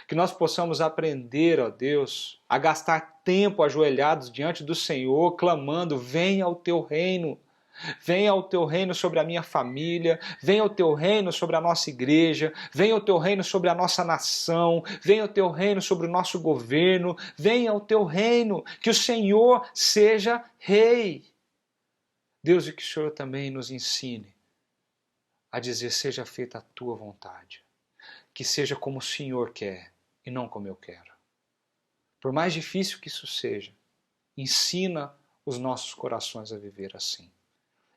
Que nós possamos aprender, ó Deus, a gastar tempo ajoelhados diante do Senhor, clamando: venha o teu reino. Venha o teu reino sobre a minha família, venha o teu reino sobre a nossa igreja, venha o teu reino sobre a nossa nação, venha o teu reino sobre o nosso governo, venha o teu reino, que o Senhor seja rei. Deus, e que o Senhor também nos ensine a dizer: seja feita a tua vontade, que seja como o Senhor quer e não como eu quero. Por mais difícil que isso seja, ensina os nossos corações a viver assim.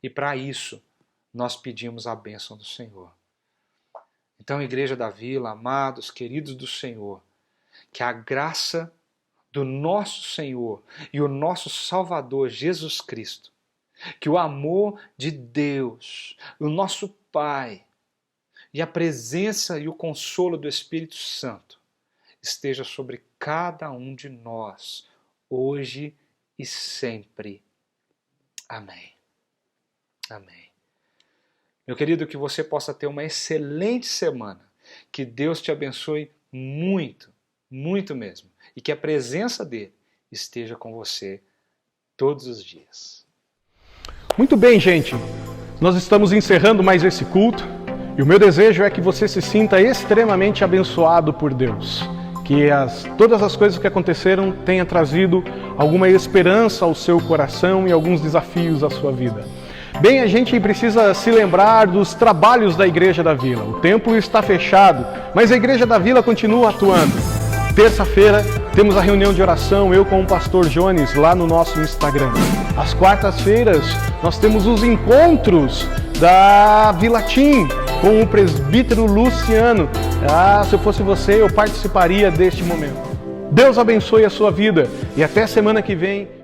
E para isso, nós pedimos a bênção do Senhor. Então, Igreja da Vila, amados, queridos do Senhor, que a graça do nosso Senhor e o nosso Salvador Jesus Cristo, que o amor de Deus, o nosso Pai, e a presença e o consolo do Espírito Santo esteja sobre cada um de nós, hoje e sempre. Amém. Amém. Meu querido, que você possa ter uma excelente semana. Que Deus te abençoe muito, muito mesmo. E que a presença dele esteja com você todos os dias. Muito bem, gente. Nós estamos encerrando mais esse culto. E o meu desejo é que você se sinta extremamente abençoado por Deus. Que todas as coisas que aconteceram tenham trazido alguma esperança ao seu coração e alguns desafios à sua vida. Bem, a gente precisa se lembrar dos trabalhos da Igreja da Vila. O templo está fechado, mas a Igreja da Vila continua atuando. Terça-feira temos a reunião de oração, eu com o pastor Jones, lá no nosso Instagram. Às quartas-feiras nós temos os encontros da Vila Tim com o presbítero Luciano. Se eu fosse você, eu participaria deste momento. Deus abençoe a sua vida e até semana que vem.